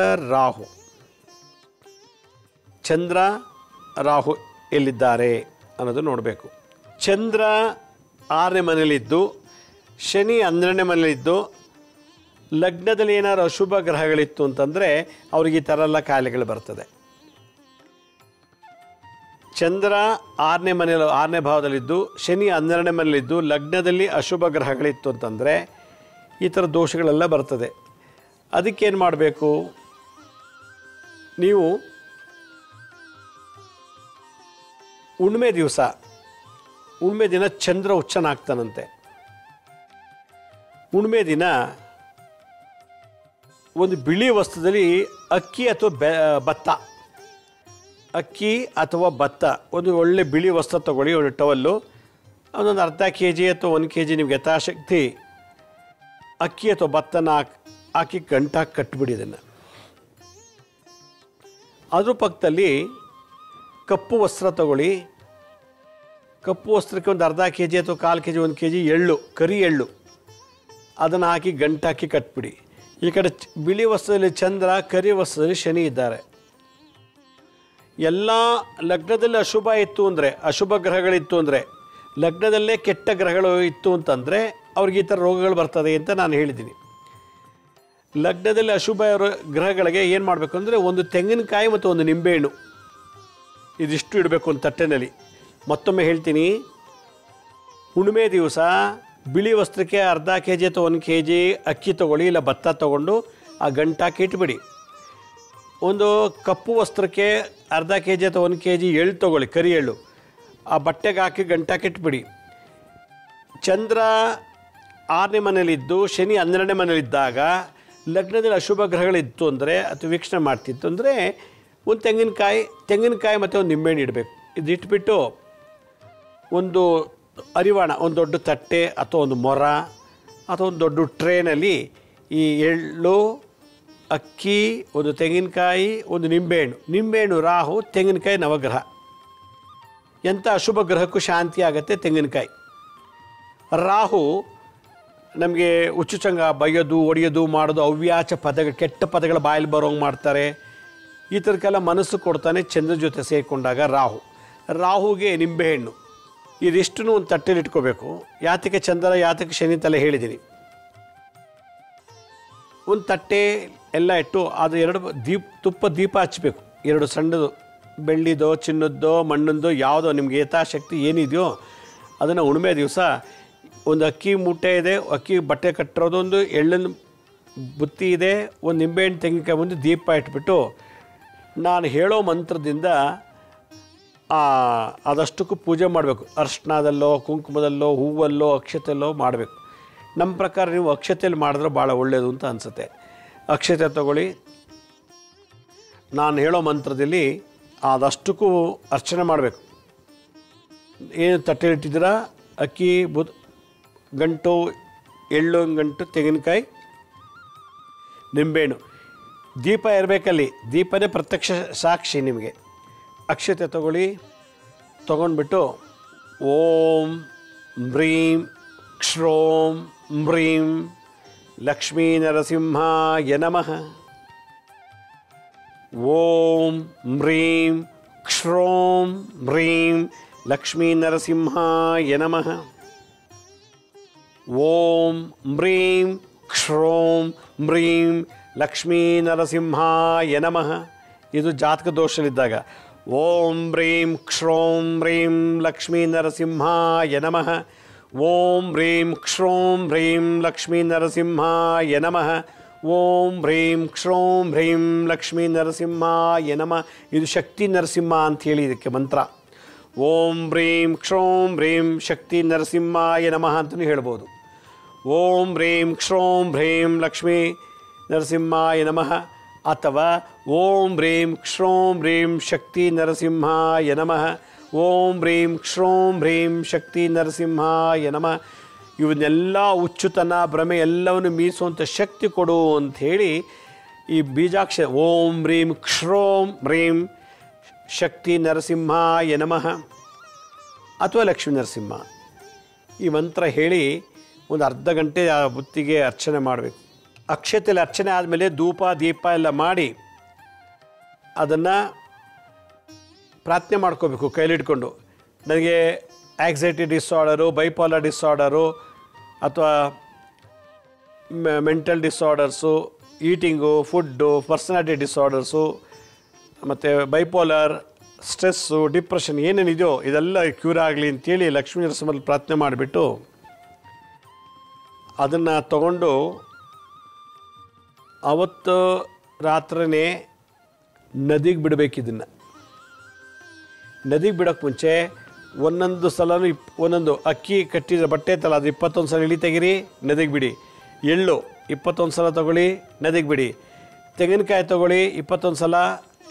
ರಾಹು ಎಲ್ಲಿದ್ದಾರೆ ಅನ್ನೋದು ನೋಡಬೇಕು. ಚಂದ್ರ 6ನೇ ಮನೆಯಲ್ಲಿದ್ದು, ಶನಿ 12ನೇ ಮನೆಯಲ್ಲಿದ್ದು, ಲಗ್ನದಲ್ಲಿ ಏನಾದ್ರು ಅಶುಭ ಗ್ರಹಗಳಿತ್ತು ಅಂತಂದರೆ ಅವ್ರಿಗೆ ಈ ಥರ ಎಲ್ಲ ಕಾಯಿಲೆಗಳು ಬರ್ತದೆ. ಚಂದ್ರ 6ನೇ ಭಾವದಲ್ಲಿದ್ದು, ಶನಿ 12ನೇ ಮನೆಯಲ್ಲಿದ್ದು, ಲಗ್ನದಲ್ಲಿ ಅಶುಭ ಗ್ರಹಗಳಿತ್ತು ಅಂತಂದರೆ ಈ ಥರ ದೋಷಗಳೆಲ್ಲ ಬರ್ತದೆ. ಅದಕ್ಕೇನು ಮಾಡಬೇಕು, ನೀವು ಹುಣ್ಣಿಮೆ ದಿನ ಚಂದ್ರ ಉಚ್ಚನಾಗ್ತಾನಂತೆ. ಹುಣ್ಣಿಮೆ ದಿನ ಒಂದು ಬಿಳಿ ವಸ್ತ್ರದಲ್ಲಿ ಅಕ್ಕಿ ಅಥವಾ ಭತ್ತ ಒಂದು ಒಳ್ಳೆ ಬಿಳಿ ವಸ್ತ್ರ ತೊಗೊಳ್ಳಿ, ಒಂದು ಟವಲ್ಲು, ಅದೊಂದು ಅರ್ಧ kg ಅಥವಾ 1 kg ನಿಮ್ಗೆ ಯಥಾಶಕ್ತಿ ಅಕ್ಕಿ ಅಥವಾ ಭತ್ತನ ಹಾಕಿ ಗಂಟಾಗಿ ಕಟ್ಟಿಬಿಡಿ. ಇದನ್ನು ಅದ್ರ ಪಕ್ಕದಲ್ಲಿ ಕಪ್ಪು ವಸ್ತ್ರ ತಗೊಳ್ಳಿ. ಕಪ್ಪು ವಸ್ತ್ರಕ್ಕೆ ಒಂದು ಅರ್ಧ kg ಅಥವಾ 1/4 kg 1 kg ಎಳ್ಳು, ಕರಿ ಎಳ್ಳು, ಅದನ್ನು ಹಾಕಿ ಗಂಟಾಕಿ ಕಟ್ಬಿಡಿ. ಈ ಕಡೆ ಬಿಳಿ ವಸ್ತ್ರದಲ್ಲಿ ಚಂದ್ರ, ಕರಿ ವಸ್ತ್ರದಲ್ಲಿ ಶನಿ ಇದ್ದಾರೆ. ಎಲ್ಲ ಲಗ್ನದಲ್ಲಿ ಅಶುಭ ಇತ್ತು ಅಂದರೆ, ಅಶುಭ ಗ್ರಹಗಳಿತ್ತು ಅಂದರೆ, ಲಗ್ನದಲ್ಲೇ ಕೆಟ್ಟ ಗ್ರಹಗಳು ಇತ್ತು ಅಂತಂದರೆ ಅವ್ರಿಗೆ ಈ ಥರ ರೋಗಗಳು ಬರ್ತದೆ ಅಂತ ನಾನು ಹೇಳಿದ್ದೀನಿ. ಲಗ್ನದಲ್ಲಿ ಅಶುಭ ಗ್ರಹಗಳಿಗೆ ಏನು ಮಾಡಬೇಕು ಅಂದರೆ, ಒಂದು ತೆಂಗಿನಕಾಯಿ ಮತ್ತು ಒಂದು ನಿಂಬೆಹಣ್ಣು ಇದಿಷ್ಟು ಇಡಬೇಕು ಒಂದು ತಟ್ಟೆನಲ್ಲಿ. ಮತ್ತೊಮ್ಮೆ ಹೇಳ್ತೀನಿ, ಹುಣ್ಣಿಮೆ ದಿವಸ ಬಿಳಿ ವಸ್ತ್ರಕ್ಕೆ ಅರ್ಧ kg ಅಥವಾ 1 kg ಅಕ್ಕಿ ತೊಗೊಳ್ಳಿ, ಇಲ್ಲ ಭತ್ತ ತೊಗೊಂಡು ಆ ಗಂಟಾಕಿ ಇಟ್ಬಿಡಿ. ಒಂದು ಕಪ್ಪು ವಸ್ತ್ರಕ್ಕೆ ಅರ್ಧ kg ಅಥವಾ 1 kg ಎಳ್ಳು ತೊಗೊಳ್ಳಿ, ಕರಿ ಎಳ್ಳು, ಆ ಬಟ್ಟೆಗೆ ಹಾಕಿ ಗಂಟಾಕಿ ಇಟ್ಬಿಡಿ. ಚಂದ್ರ 6ನೇ ಮನೆಯಲ್ಲಿದ್ದು, ಶನಿ 12ನೇ ಮನೆಯಲ್ಲಿದ್ದಾಗ, ಲಗ್ನದಲ್ಲಿ ಅಶುಭ ಗ್ರಹಗಳಿತ್ತು ಅಂದರೆ ಅಥವಾ ವೀಕ್ಷಣೆ ಮಾಡ್ತಿತ್ತು ಅಂದರೆ ಒಂದು ತೆಂಗಿನಕಾಯಿ ಮತ್ತು ಒಂದು ನಿಂಬೆಹಣ್ಣು ಇಡಬೇಕು. ಇದು ಇಟ್ಬಿಟ್ಟು ಒಂದು ಅರಿವಾಣ, ಒಂದು ದೊಡ್ಡ ತಟ್ಟೆ ಅಥವಾ ಒಂದು ಮೊರ ಅಥವಾ ಒಂದು ದೊಡ್ಡ ಟ್ರೇನಲ್ಲಿ ಈ ಎಳ್ಳು, ಅಕ್ಕಿ, ಒಂದು ತೆಂಗಿನಕಾಯಿ, ಒಂದು ನಿಂಬೆಹಣ್ಣು ರಾಹು, ತೆಂಗಿನಕಾಯಿ ನವಗ್ರಹ. ಎಂಥ ಅಶುಭ ಗ್ರಹಕ್ಕೂ ಶಾಂತಿ ಆಗುತ್ತೆ ತೆಂಗಿನಕಾಯಿ. ರಾಹು ನಮಗೆ ಹುಚ್ಚುಚಂಗ ಬೈಯೋದು, ಒಡೆಯೋದು ಮಾಡೋದು, ಅವ್ಯಾಚ ಪದಗಳು, ಕೆಟ್ಟ ಪದಗಳ ಬಾಯಲ್ಲಿ ಬರೋಂಗೆ ಮಾಡ್ತಾರೆ. ಈ ಥರಕ್ಕೆಲ್ಲ ಮನಸ್ಸು ಕೊಡ್ತಾನೆ ಚಂದ್ರ ಜೊತೆ ಸೇರಿಕೊಂಡಾಗ ರಾಹುಗೆ ನಿಂಬೆಹಣ್ಣು ಇದಿಷ್ಟನ್ನು ಒಂದು ತಟ್ಟೆಲಿ ಇಟ್ಕೋಬೇಕು. ಯಾತಕ್ಕೆ ಚಂದ್ರ, ಯಾತಕ್ಕೆ ಶನಿ ತಲೆ ಹೇಳಿದ್ದೀನಿ. ಒಂದು ತಟ್ಟೆ ಎಲ್ಲ ಇಟ್ಟು ಅದು 2 ತುಪ್ಪ ದೀಪ ಹಚ್ಚಬೇಕು. 2 ಸಣ್ಣದು, ಬೆಳ್ಳಿದೋ, ಚಿನ್ನದ್ದೋ, ಮಣ್ಣದ್ದು, ಯಾವುದೋ ನಿಮಗೆ ಯಥಾಶಕ್ತಿ ಏನಿದೆಯೋ ಅದನ್ನು ಹುಣ್ಣಿಮೆ ದಿವಸ ಒಂದು ಅಕ್ಕಿ ಮೂಟೆ ಇದೆ, ಅಕ್ಕಿ ಬಟ್ಟೆ ಕಟ್ಟಿರೋದೊಂದು, ಎಳ್ಳಿನ ಬುತ್ತಿ ಇದೆ, ಒಂದು ನಿಂಬೆಹಣ್ಣು, ತೆಂಗಿನಕಾಯಿ, ಒಂದು ದೀಪ ಇಟ್ಬಿಟ್ಟು ನಾನು ಹೇಳೋ ಮಂತ್ರದಿಂದ ಅದಷ್ಟಕ್ಕೂ ಪೂಜೆ ಮಾಡಬೇಕು. ಅರ್ಶಿಣದಲ್ಲೋ, ಕುಂಕುಮದಲ್ಲೋ, ಹೂವಲ್ಲೋ, ಅಕ್ಷತೆಯಲ್ಲೋ ಮಾಡಬೇಕು. ನಮ್ಮ ಪ್ರಕಾರ ನೀವು ಅಕ್ಷತೆಯಲ್ಲಿ ಮಾಡಿದ್ರೆ ಭಾಳ ಒಳ್ಳೆಯದು ಅಂತ ಅನಿಸುತ್ತೆ. ಅಕ್ಷತೆ ತಗೊಳ್ಳಿ, ನಾನು ಹೇಳೋ ಮಂತ್ರದಲ್ಲಿ ಅದಷ್ಟಕ್ಕೂ ಅರ್ಚನೆ ಮಾಡಬೇಕು. ಏನು ತಟ್ಟೆಲಿಟ್ಟಿದ್ದೀರಾ, ಅಕ್ಕಿ ಗಂಟು, ಎಳ್ಳು ಗಂಟು, ತೆಂಗಿನಕಾಯಿ, ನಿಂಬೆಹಣ್ಣು, ದೀಪ ಇರಬೇಕಲ್ಲಿ. ದೀಪನೇ ಪ್ರತ್ಯಕ್ಷ ಸಾಕ್ಷಿ ನಿಮಗೆ. ಅಕ್ಷತೆ ತೊಗೊಂಡ್ಬಿಟ್ಟು ಓಂ ಬ್ರೀಂ ಕ್ಷ್ರೋಂ ಬ್ರೀಂ ಲಕ್ಷ್ಮೀ ನರಸಿಂಹಾಯ ನಮಃ, ಓಂ ಬ್ರೀಂ ಕ್ಷ್ರೋಂ ಬ್ರೀಂ ಲಕ್ಷ್ಮೀ ನರಸಿಂಹಾಯ ನಮಃ, ಓಂ ಬ್ರೀಂ ಕ್ಷ್ರೋಂ ಬ್ರೀಂ ಲಕ್ಷ್ಮೀ ನರಸಿಂಹಾಯ ನಮಃ. ಇದು ಜಾತಕ ದೋಷದಲ್ಲಿದ್ದಾಗ ಓಂ ಬ್ರೀಂ ಕ್ಷ್ರೋಂ ಬ್ರೀಂ ಲಕ್ಷ್ಮೀ ನರಸಿಂಹಾಯ ನಮಃ, ಓಂ ಹ್ರೀಂ ಕ್ಷೋಂ ಹ್ರೀಂ ಲಕ್ಷ್ಮೀ ನರಸಿಂಹಾಯ ನಮಃ. ಓಂ ಹ್ರೀಂ ಕ್ಷೋಂ ಹ್ರೀಂ ಲಕ್ಷ್ಮೀ ನರಸಿಂಹಾಯ ನಮಃ. ಇದು ಶಕ್ತಿ ನರಸಿಂಹ ಅಂಥೇಳಿ ಇದಕ್ಕೆ ಮಂತ್ರ. ಓಂ ಹ್ರೀಂ ಕ್ಷೋಂ ಹ್ರೀಂ ಶಕ್ತಿ ನರಸಿಂಹಾಯ ನಮಃ ಅಂತಲೂ ಹೇಳ್ಬೋದು. ಓಂ ಹ್ರೀಂ ಕ್ಷೋಂ ಹ್ರೀಂ ಲಕ್ಷ್ಮೀ ನರಸಿಂಹಾಯ ನಮಃ ಅಥವಾ ಓಂ ಹ್ರೀಂ ಕ್ಷೋಂ ಹ್ರೀಂ ಶಕ್ತಿ ನರಸಿಂಹಾಯ ನಮಃ. ಓಂ ಹ್ರೀಂ ಕ್ಷೋಂ ಹ್ರೀಂ ಶಕ್ತಿ ನರಸಿಂಹಾಯ ನಮಃ. ಇವನ್ನೆಲ್ಲ ಹುಚ್ಚುತನ ಭ್ರಮೆ ಎಲ್ಲವನ್ನು ಮೀರಿಸುವಂಥ ಶಕ್ತಿ ಕೊಡು ಅಂಥೇಳಿ ಈ ಬೀಜಾಕ್ಷರ ಓಂ ಹ್ರೀಂ ಕ್ಷೋಂ ಹ್ರೀಂ ಶಕ್ತಿ ನರಸಿಂಹಾಯ ನಮಃ ಅಥವಾ ಲಕ್ಷ್ಮೀ ನರಸಿಂಹ ಈ ಮಂತ್ರ ಹೇಳಿ ಒಂದು ಅರ್ಧ ಗಂಟೆ ಆ ಬುತ್ತಿಗೆ ಅರ್ಚನೆ ಮಾಡಬೇಕು. ಅಕ್ಷತೆಯಲ್ಲಿ ಅರ್ಚನೆ ಆದಮೇಲೆ ಧೂಪ ದೀಪ ಎಲ್ಲ ಮಾಡಿ ಅದನ್ನು ಪ್ರಾರ್ಥನೆ ಮಾಡ್ಕೋಬೇಕು ಕೈಲಿಟ್ಕೊಂಡು. ನನಗೆ ಆ್ಯಕ್ಸೈಟಿ ಡಿಸಾರ್ಡರು, ಬೈಪೋಲರ್ ಡಿಸಾರ್ಡರು ಅಥವಾ mental disorders, eating, food, personality disorders ಮತ್ತು ಬೈಪೋಲರ್, ಸ್ಟ್ರೆಸ್ಸು, ಡಿಪ್ರೆಷನ್ ಏನೇನಿದೆಯೋ ಇದೆಲ್ಲ ಕ್ಯೂರ್ ಆಗಲಿ ಅಂತೇಳಿ ಲಕ್ಷ್ಮೀ ನರಸಿಂಹಲ್ಲಿ ಪ್ರಾರ್ಥನೆ ಮಾಡಿಬಿಟ್ಟು ಅದನ್ನು ತಗೊಂಡು ಅವತ್ತು ರಾತ್ರಿನೇ ನದಿಗೆ ಬಿಡಬೇಕು. ಇದನ್ನು ನದಿಗೆ ಬಿಡೋಕ್ಕೆ ಮುಂಚೆ ಒಂದೊಂದು ಸಲನೂ ಒಂದೊಂದು ಅಕ್ಕಿ ಕಟ್ಟಿದ ಬಟ್ಟೆ ತಲ್ಲ ಅದು 21 ಸಲ ಇಳಿ ತೆಗಿರಿ, ನದಿಗೆ ಬಿಡಿ. ಎಳ್ಳು 21 ಸಲ ತೊಗೊಳ್ಳಿ, ನದಿಗೆ ಬಿಡಿ. ತೆಂಗಿನಕಾಯಿ ತೊಗೊಳ್ಳಿ, 21 ಸಲ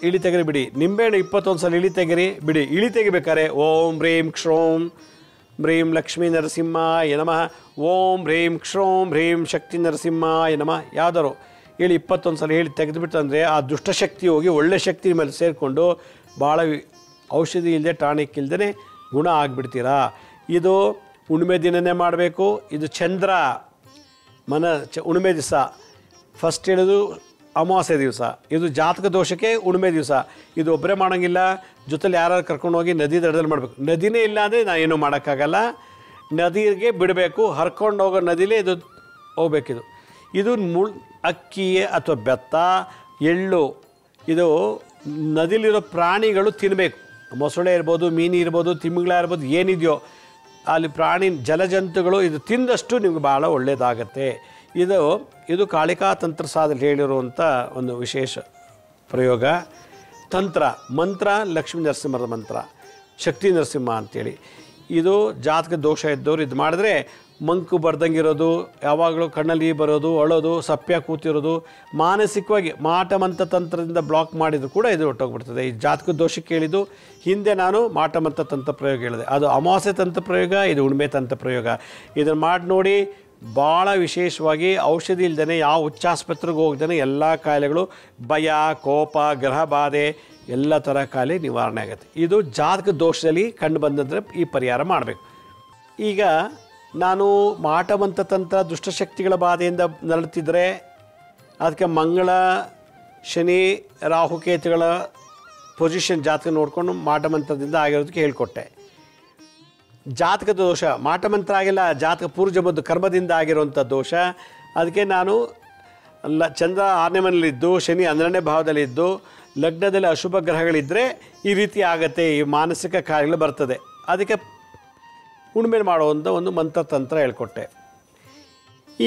ಇಳಿ ತೆಗಿರಿ ಬಿಡಿ. ನಿಂಬೆಹಣ್ಣು 21 ಸಲ ಇಳಿ ತೆಗಿರಿ ಬಿಡಿ. ಇಳಿ ತೆಗಿಬೇಕಾರೆ ಓಂ ಹ್ರೀಂ ಕ್ಷೋಂ ಹ್ರೀಂ ಲಕ್ಷ್ಮೀ ನರಸಿಂಹಾಯ ನಮಃ, ಓಂ ಹ್ರೀಂ ಕ್ಷೋಂ ಹ್ರೀಂ ಶಕ್ತಿ ನರಸಿಂಹಾಯ ನಮಃ ಯಾವ್ದಾರು ಹೇಳಿ 21 ಸಲ ಹೇಳಿ ತೆಗೆದುಬಿಟ್ಟು ಅಂದರೆ ಆ ದುಷ್ಟಶಕ್ತಿ ಹೋಗಿ ಒಳ್ಳೆ ಶಕ್ತಿ ಮೇಲೆ ಸೇರಿಕೊಂಡು ಭಾಳ ಔಷಧಿ ಇಲ್ಲದೆ ಟಾನಿಕ್ ಇಲ್ಲದೇ ಗುಣ ಆಗಿಬಿಡ್ತೀರಾ. ಇದು ಹುಣ್ಣಿಮೆ ದಿನವೇ ಮಾಡಬೇಕು. ಇದು ಚಂದ್ರ ಹುಣ್ಣಿಮೆ ದಿವಸ ಫಸ್ಟ್ ಹೇಳೋದು ಅಮಾವಾಸ್ಯೆ ದಿವಸ. ಇದು ಜಾತಕ ದೋಷಕ್ಕೆ ಹುಣ್ಣಿಮೆ ದಿವಸ. ಇದು ಒಬ್ಬರೇ ಮಾಡೋಂಗಿಲ್ಲ, ಜೊತೆಲಿ ಯಾರು ಕರ್ಕೊಂಡು ಹೋಗಿ ನದಿ ದಡದಲ್ಲಿ ಮಾಡಬೇಕು. ನದಿನೇ ಇಲ್ಲ ಅಂದರೆ ನಾನು ಏನೂ ಮಾಡೋಕ್ಕಾಗಲ್ಲ. ನದಿಗೆ ಬಿಡಬೇಕು, ಹರ್ಕೊಂಡು ಹೋಗೋ ನದಿಲೇ ಇದು ಹೋಗ್ಬೇಕಿದು. ಇದು ಅಕ್ಕಿ ಅಥವಾ ಬೆತ್ತ, ಎಳ್ಳು ಇದು ನದಿಲಿರೋ ಪ್ರಾಣಿಗಳು ತಿನ್ನಬೇಕು. ಮೊಸಳೆ ಇರ್ಬೋದು, ಮೀನು ಇರ್ಬೋದು, ತಿಮಿಂಗ್ಳ ಇರ್ಬೋದು, ಏನಿದೆಯೋ ಅಲ್ಲಿ ಪ್ರಾಣಿ ಜಲಜಂತುಗಳು ಇದು ತಿಂದಷ್ಟು ನಿಮ್ಗೆ ಭಾಳ ಒಳ್ಳೆಯದಾಗತ್ತೆ. ಇದು ಕಾಳಿಕಾ ತಂತ್ರ ಸಾಧಲ್ಲಿ ಹೇಳಿರುವಂಥ ಒಂದು ವಿಶೇಷ ಪ್ರಯೋಗ. ತಂತ್ರ ಮಂತ್ರ ಲಕ್ಷ್ಮೀ ನರಸಿಂಹರ ಮಂತ್ರ, ಶಕ್ತಿ ನರಸಿಂಹ ಅಂಥೇಳಿ. ಇದು ಜಾತಕ ದೋಷ ಇದ್ದವ್ರು ಇದು ಮಾಡಿದ್ರೆ ಮಂಕು ಬರ್ದಂಗಿರೋದು, ಯಾವಾಗಲೂ ಕಣ್ಣಲ್ಲಿ ಬರೋದು, ಅಳೋದು, ಸಪ್ಯ ಕೂತಿರೋದು, ಮಾನಸಿಕವಾಗಿ ಮಾಟಮಂತ ತಂತ್ರದಿಂದ ಬ್ಲಾಕ್ ಮಾಡಿದ್ರು ಕೂಡ ಇದು ಹೊಟ್ಟೋಗ್ಬಿಡ್ತದೆ. ಈ ಜಾತಕ ದೋಷಕ್ಕೆ ಹೇಳಿದ್ದು ಹಿಂದೆ ನಾನು ಮಾಟಮಂತ ತಂತ್ರ ಪ್ರಯೋಗ ಹೇಳಿದೆ. ಅದು ಅಮಾವಾಸ್ಯೆ ತಂತ್ರ ಪ್ರಯೋಗ, ಇದು ಹುಣ್ಣಿಮೆ ತಂತ್ರ ಪ್ರಯೋಗ. ಇದನ್ನು ಮಾಡಿ ನೋಡಿ. ಭಾಳ ವಿಶೇಷವಾಗಿ ಔಷಧಿ ಇಲ್ದೇ ಯಾವ ಹುಚ್ಚಾಸ್ಪತ್ರೆಗೆ ಹೋಗ್ದೇ ಎಲ್ಲ ಕಾಯಿಲೆಗಳು, ಭಯ, ಕೋಪ, ಗ್ರಹ ಬಾಧೆ ಎಲ್ಲ ಥರ ಕಾಯಿಲೆ ನಿವಾರಣೆ ಆಗುತ್ತೆ. ಇದು ಜಾತಕ ದೋಷದಲ್ಲಿ ಕಂಡು ಬಂದಂದರೆ ಈ ಪರಿಹಾರ ಮಾಡಬೇಕು. ಈಗ ನಾನು ಮಾಟಮಂತ ತಂತ್ರ ದುಷ್ಟಶಕ್ತಿಗಳ ಬಾಧೆಯಿಂದ ನರಳುತ್ತಿದ್ದರೆ ಅದಕ್ಕೆ ಮಂಗಳ, ಶನಿ, ರಾಹುಕೇತುಗಳ ಪೊಸಿಷನ್ ಜಾತಕ ನೋಡಿಕೊಂಡು ಮಾಟಮಂತ್ರದಿಂದ ಆಗಿರೋದಕ್ಕೆ ಹೇಳ್ಕೊಟ್ಟೆ. ಜಾತಕ ದೋಷ ಮಾಟಮಂತ್ರ ಆಗಿಲ್ಲ, ಜಾತಕ ಪೂರ್ವಜನ್ಮದ ಕರ್ಮದಿಂದ ಆಗಿರುವಂಥ ದೋಷ. ಅದಕ್ಕೆ ನಾನು ಚಂದ್ರ 6ನೇ ಮನೆಯಲ್ಲಿದ್ದು, ಶನಿ 12ನೇ ಭಾವದಲ್ಲಿದ್ದು, ಲಗ್ನದಲ್ಲಿ ಅಶುಭ ಗ್ರಹಗಳಿದ್ದರೆ ಈ ರೀತಿ ಆಗತ್ತೆ, ಈ ಮಾನಸಿಕ ಕಾರ್ಯಗಳು ಬರ್ತದೆ. ಅದಕ್ಕೆ ಹುಣ್ಣಿಮೆ ಮಾಡುವಂಥ ಒಂದು ಮಂತ್ರತಂತ್ರ ಹೇಳ್ಕೊಟ್ಟೆ.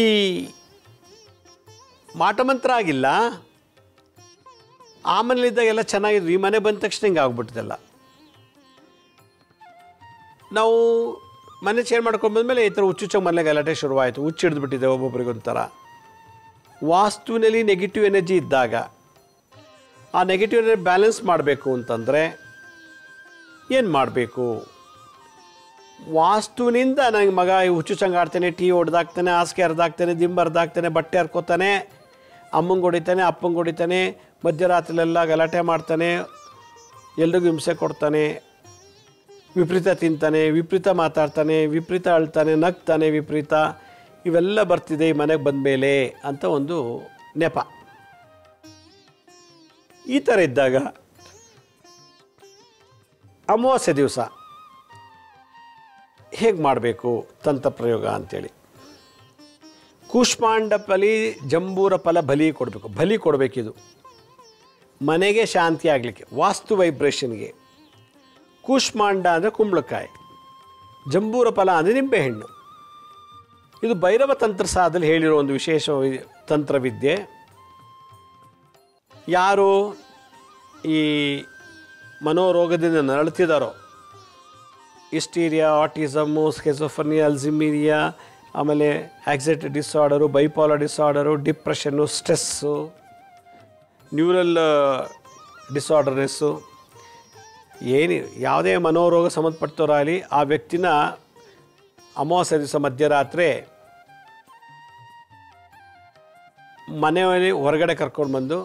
ಈ ಮಾಟಮಂತ್ರ ಆಗಿಲ್ಲ, ಆ ಮನೇಲಿದ್ದಾಗ ಎಲ್ಲ ಚೆನ್ನಾಗಿದ್ರು, ಈ ಮನೆ ಬಂದ ತಕ್ಷಣ ಹಿಂಗೆ ಆಗ್ಬಿಟ್ಟಿದೆಲ್ಲ. ನಾವು ಮನೆ ಚೇಂಜ್ ಮಾಡ್ಕೊಂಡು ಬಂದಮೇಲೆ ಈ ಥರ ಹುಚ್ಚುಚ್ಚ ಮನೆ ಗಲಾಟೆ ಶುರುವಾಯಿತು. ಹುಚ್ಚು ಹಿಡಿದ್ಬಿಟ್ಟಿದೆ ಒಬ್ಬೊಬ್ಬರಿಗೊಂಥರ. ವಾಸ್ತುವಿನಲ್ಲಿ ನೆಗೆಟಿವ್ ಎನರ್ಜಿ ಇದ್ದಾಗ ಆ ನೆಗೆಟಿವ್ ಎನರ್ಜಿ ಬ್ಯಾಲೆನ್ಸ್ ಮಾಡಬೇಕು ಅಂತಂದರೆ ಏನು ಮಾಡಬೇಕು? ವಾಸ್ತುವಿನಿಂದ ನನಗೆ ಮಗ ಹುಚ್ಚುಚ್ಚಂಗೆ ಆಡ್ತಾನೆ, ಟಿ ಹೊಡೆದಾಕ್ತಾನೆ, ಹಾಸಿಗೆ ಹರಿದಾಕ್ತಾನೆ, ದಿಂಬು ಹರಿದಾಕ್ತಾನೆ, ಬಟ್ಟೆ ಹರ್ಕೋತಾನೆ, ಅಮ್ಮಂಗೆ ಹೊಡಿತಾನೆ, ಅಪ್ಪಂಗೆ ಹೊಡಿತಾನೆ, ಮಧ್ಯರಾತ್ರಿಲೆಲ್ಲ ಗಲಾಟೆ ಮಾಡ್ತಾನೆ, ಎಲ್ರಿಗೂ ಹಿಂಸೆ ಕೊಡ್ತಾನೆ, ವಿಪರೀತ ತಿಂತಾನೆ, ವಿಪರೀತ ಮಾತಾಡ್ತಾನೆ, ವಿಪರೀತ ಅಳ್ತಾನೆ, ನಗ್ತಾನೆ, ವಿಪರೀತ ಇವೆಲ್ಲ ಬರ್ತಿದೆ ಈ ಮನೆಗೆ ಬಂದ ಮೇಲೆ ಅಂತ ಒಂದು ನೆಪ. ಈ ಥರ ಇದ್ದಾಗ ಅಮಾವಾಸ್ಯೆ ದಿವಸ ಹೇಗೆ ಮಾಡಬೇಕು ತಂತ್ರ ಪ್ರಯೋಗ ಅಂಥೇಳಿ. ಕೂಷ್ಮಾಂಡ ಫಲಿ ಜಂಬೂರ ಫಲ ಬಲಿ ಕೊಡಬೇಕು. ಬಲಿ ಕೊಡಬೇಕಿದು ಮನೆಗೆ ಶಾಂತಿ ಆಗಲಿಕ್ಕೆ, ವಾಸ್ತು ವೈಬ್ರೇಷನ್ಗೆ. ಕೂಷ್ಮಾಂಡ ಅಂದರೆ ಕುಂಬಳಕಾಯಿ, ಜಂಬೂರ ಫಲ ಅಂದರೆ ನಿಂಬೆಹಣ್ಣು. ಇದು ಭೈರವ ತಂತ್ರಸಾರದಲ್ಲಿ ಹೇಳಿರೋ ಒಂದು ವಿಶೇಷ ತಂತ್ರವಿದ್ಯೆ. ಯಾರು ಈ ಮನೋರೋಗದಿಂದ ನರಳುತ್ತಿದ್ದಾರೋ, ಹಿಸ್ಟೀರಿಯಾ, ಆಟಿಸಮ್ಮು, ಸ್ಕೆಜೋಫರ್ನಿಯಾ, ಅಲ್ಝೀಮಿಯಾ, ಆಮೇಲೆ anxiety disorder, bipolar disorder, depression, stress, neural ಡಿಸಾರ್ಡರ್ನೆಸ್ಸು, ಯಾವುದೇ ಮನೋರೋಗ ಸಂಬಂಧಪಟ್ಟವರಾಗಲಿ ಆ ವ್ಯಕ್ತಿನ ಅಮಾವಾಸ್ಯೆ ದಿವಸ ಮಧ್ಯರಾತ್ರಿ ಮನೆಯಲ್ಲಿ ಹೊರಗಡೆ ಕರ್ಕೊಂಡು ಬಂದು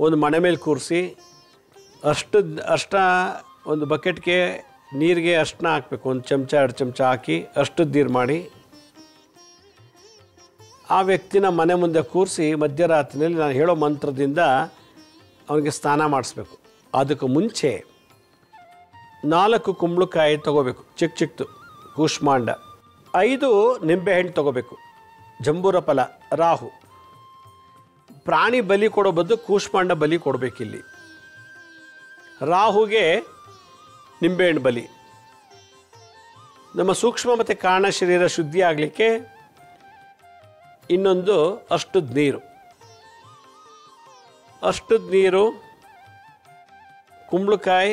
ಒಂದು ಮನೆ ಮೇಲೆ ಕೂರಿಸಿ ಒಂದು ಬಕೆಟ್ಗೆ ನೀರಿಗೆ ಅರ್ಶಿನ ಹಾಕಬೇಕು. 1 ಚಮಚ 2 ಚಮಚ ಹಾಕಿ ನೀರು ಮಾಡಿ ಆ ವ್ಯಕ್ತಿನ ಮನೆ ಮುಂದೆ ಕೂರಿಸಿ ಮಧ್ಯರಾತ್ರಿಯಲ್ಲಿ ನಾನು ಹೇಳೋ ಮಂತ್ರದಿಂದ ಅವನಿಗೆ ಸ್ನಾನ ಮಾಡಿಸ್ಬೇಕು. ಅದಕ್ಕೆ ಮುಂಚೆ 4 ಕುಂಬಳಕಾಯಿ ತೊಗೋಬೇಕು, ಚಿಕ್ಕದು ಕೂಷ್ಮಾಂಡ, 5 ನಿಂಬೆಹಣ್ಣು ತೊಗೋಬೇಕು, ಜಂಬೂರ ಫಲ, ರಾಹು. ಪ್ರಾಣಿ ಬಲಿ ಕೊಡೋ ಬದಲು ಕೂಷ್ಮಾಂಡ ಬಲಿ ಕೊಡಬೇಕಿಲ್ಲಿ. ರಾಹುಗೆ ನಿಂಬೆಹಣ್ಣು ಬಲಿ. ನಮ್ಮ ಸೂಕ್ಷ್ಮ ಮತ್ತು ಕಾರಣ ಶರೀರ ಶುದ್ಧಿ ಆಗಲಿಕ್ಕೆ ಇನ್ನೊಂದು ಅಷ್ಟದ ನೀರು, ಕುಂಬಳಕಾಯಿ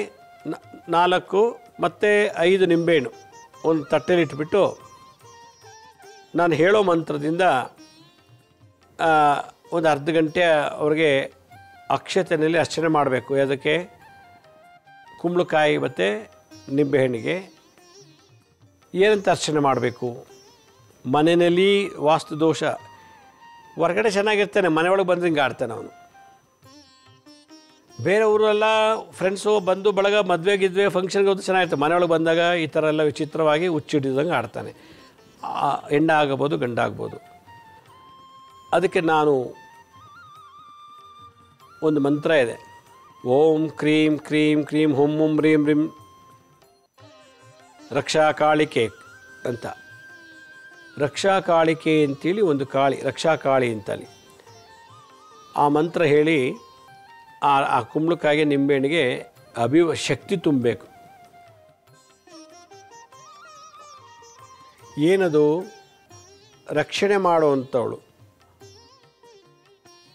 4 ಮತ್ತು 5 ನಿಂಬೆಹಣ್ಣು ಒಂದು ತಟ್ಟೆಲಿ ಇಟ್ಬಿಟ್ಟು ನಾನು ಹೇಳೋ ಮಂತ್ರದಿಂದ ಒಂದು ಅರ್ಧ ಗಂಟೆ ಅವ್ರಿಗೆ ಅಕ್ಷತೆಯಲ್ಲಿ ಅರ್ಚನೆ ಮಾಡಬೇಕು. ಅದಕ್ಕೆ ಕುಂಬಳಕಾಯಿ ಮತ್ತು ನಿಂಬೆಹಣ್ಣಿಗೆ ಏನಂತ ಅರ್ಚನೆ ಮಾಡಬೇಕು? ಮನೆಯಲ್ಲಿ ವಾಸ್ತು ದೋಷ, ಹೊರಗಡೆ ಚೆನ್ನಾಗಿರ್ತಾನೆ, ಮನೆಯೊಳಗೆ ಬಂದು ಹಿಂಗೆ ಆಡ್ತಾನೆ ಅವನು. ಬೇರೆ ಊರೆಲ್ಲ ಫ್ರೆಂಡ್ಸು ಬಂದು ಬಳಗ ಮದುವೆಗಿದ್ವಿ ಫಂಕ್ಷನ್ಗೆ ಹೋದ್ರೆ ಚೆನ್ನಾಗಿರ್ತದೆ, ಮನೆಯೊಳಗೆ ಬಂದಾಗ ಈ ಥರ ಎಲ್ಲ ವಿಚಿತ್ರವಾಗಿ ಹುಚ್ಚಿಡಿದಂಗೆ ಆಡ್ತಾನೆ. ಹೆಣ್ಣ ಆಗಬೋದು, ಗಂಡ ಆಗ್ಬೋದು. ಅದಕ್ಕೆ ನಾನು ಒಂದು ಮಂತ್ರ ಇದೆ, ಓಂ ಕ್ರೀಂ ಕ್ರೀಂ ಕ್ರೀಂ ಹುಂ ಹುಂ ರೀಂ ರೀಂ ರಕ್ಷಾ ಕಾಳಿಕೆ ಅಂತ. ರಕ್ಷಾ ಕಾಳಿಕೆ ಅಂತೇಳಿ ಒಂದು ಕಾಳಿ, ರಕ್ಷಾ ಕಾಳಿ ಅಂತಲ್ಲಿ ಆ ಮಂತ್ರ ಹೇಳಿ ಆ ಕುಂಬಳಕಾಯಿಗೆ ನಿಂಬೆಹಣ್ಣಿಗೆ ಶಕ್ತಿ ತುಂಬಬೇಕು. ಏನದು? ರಕ್ಷಣೆ ಮಾಡುವಂಥವಳು.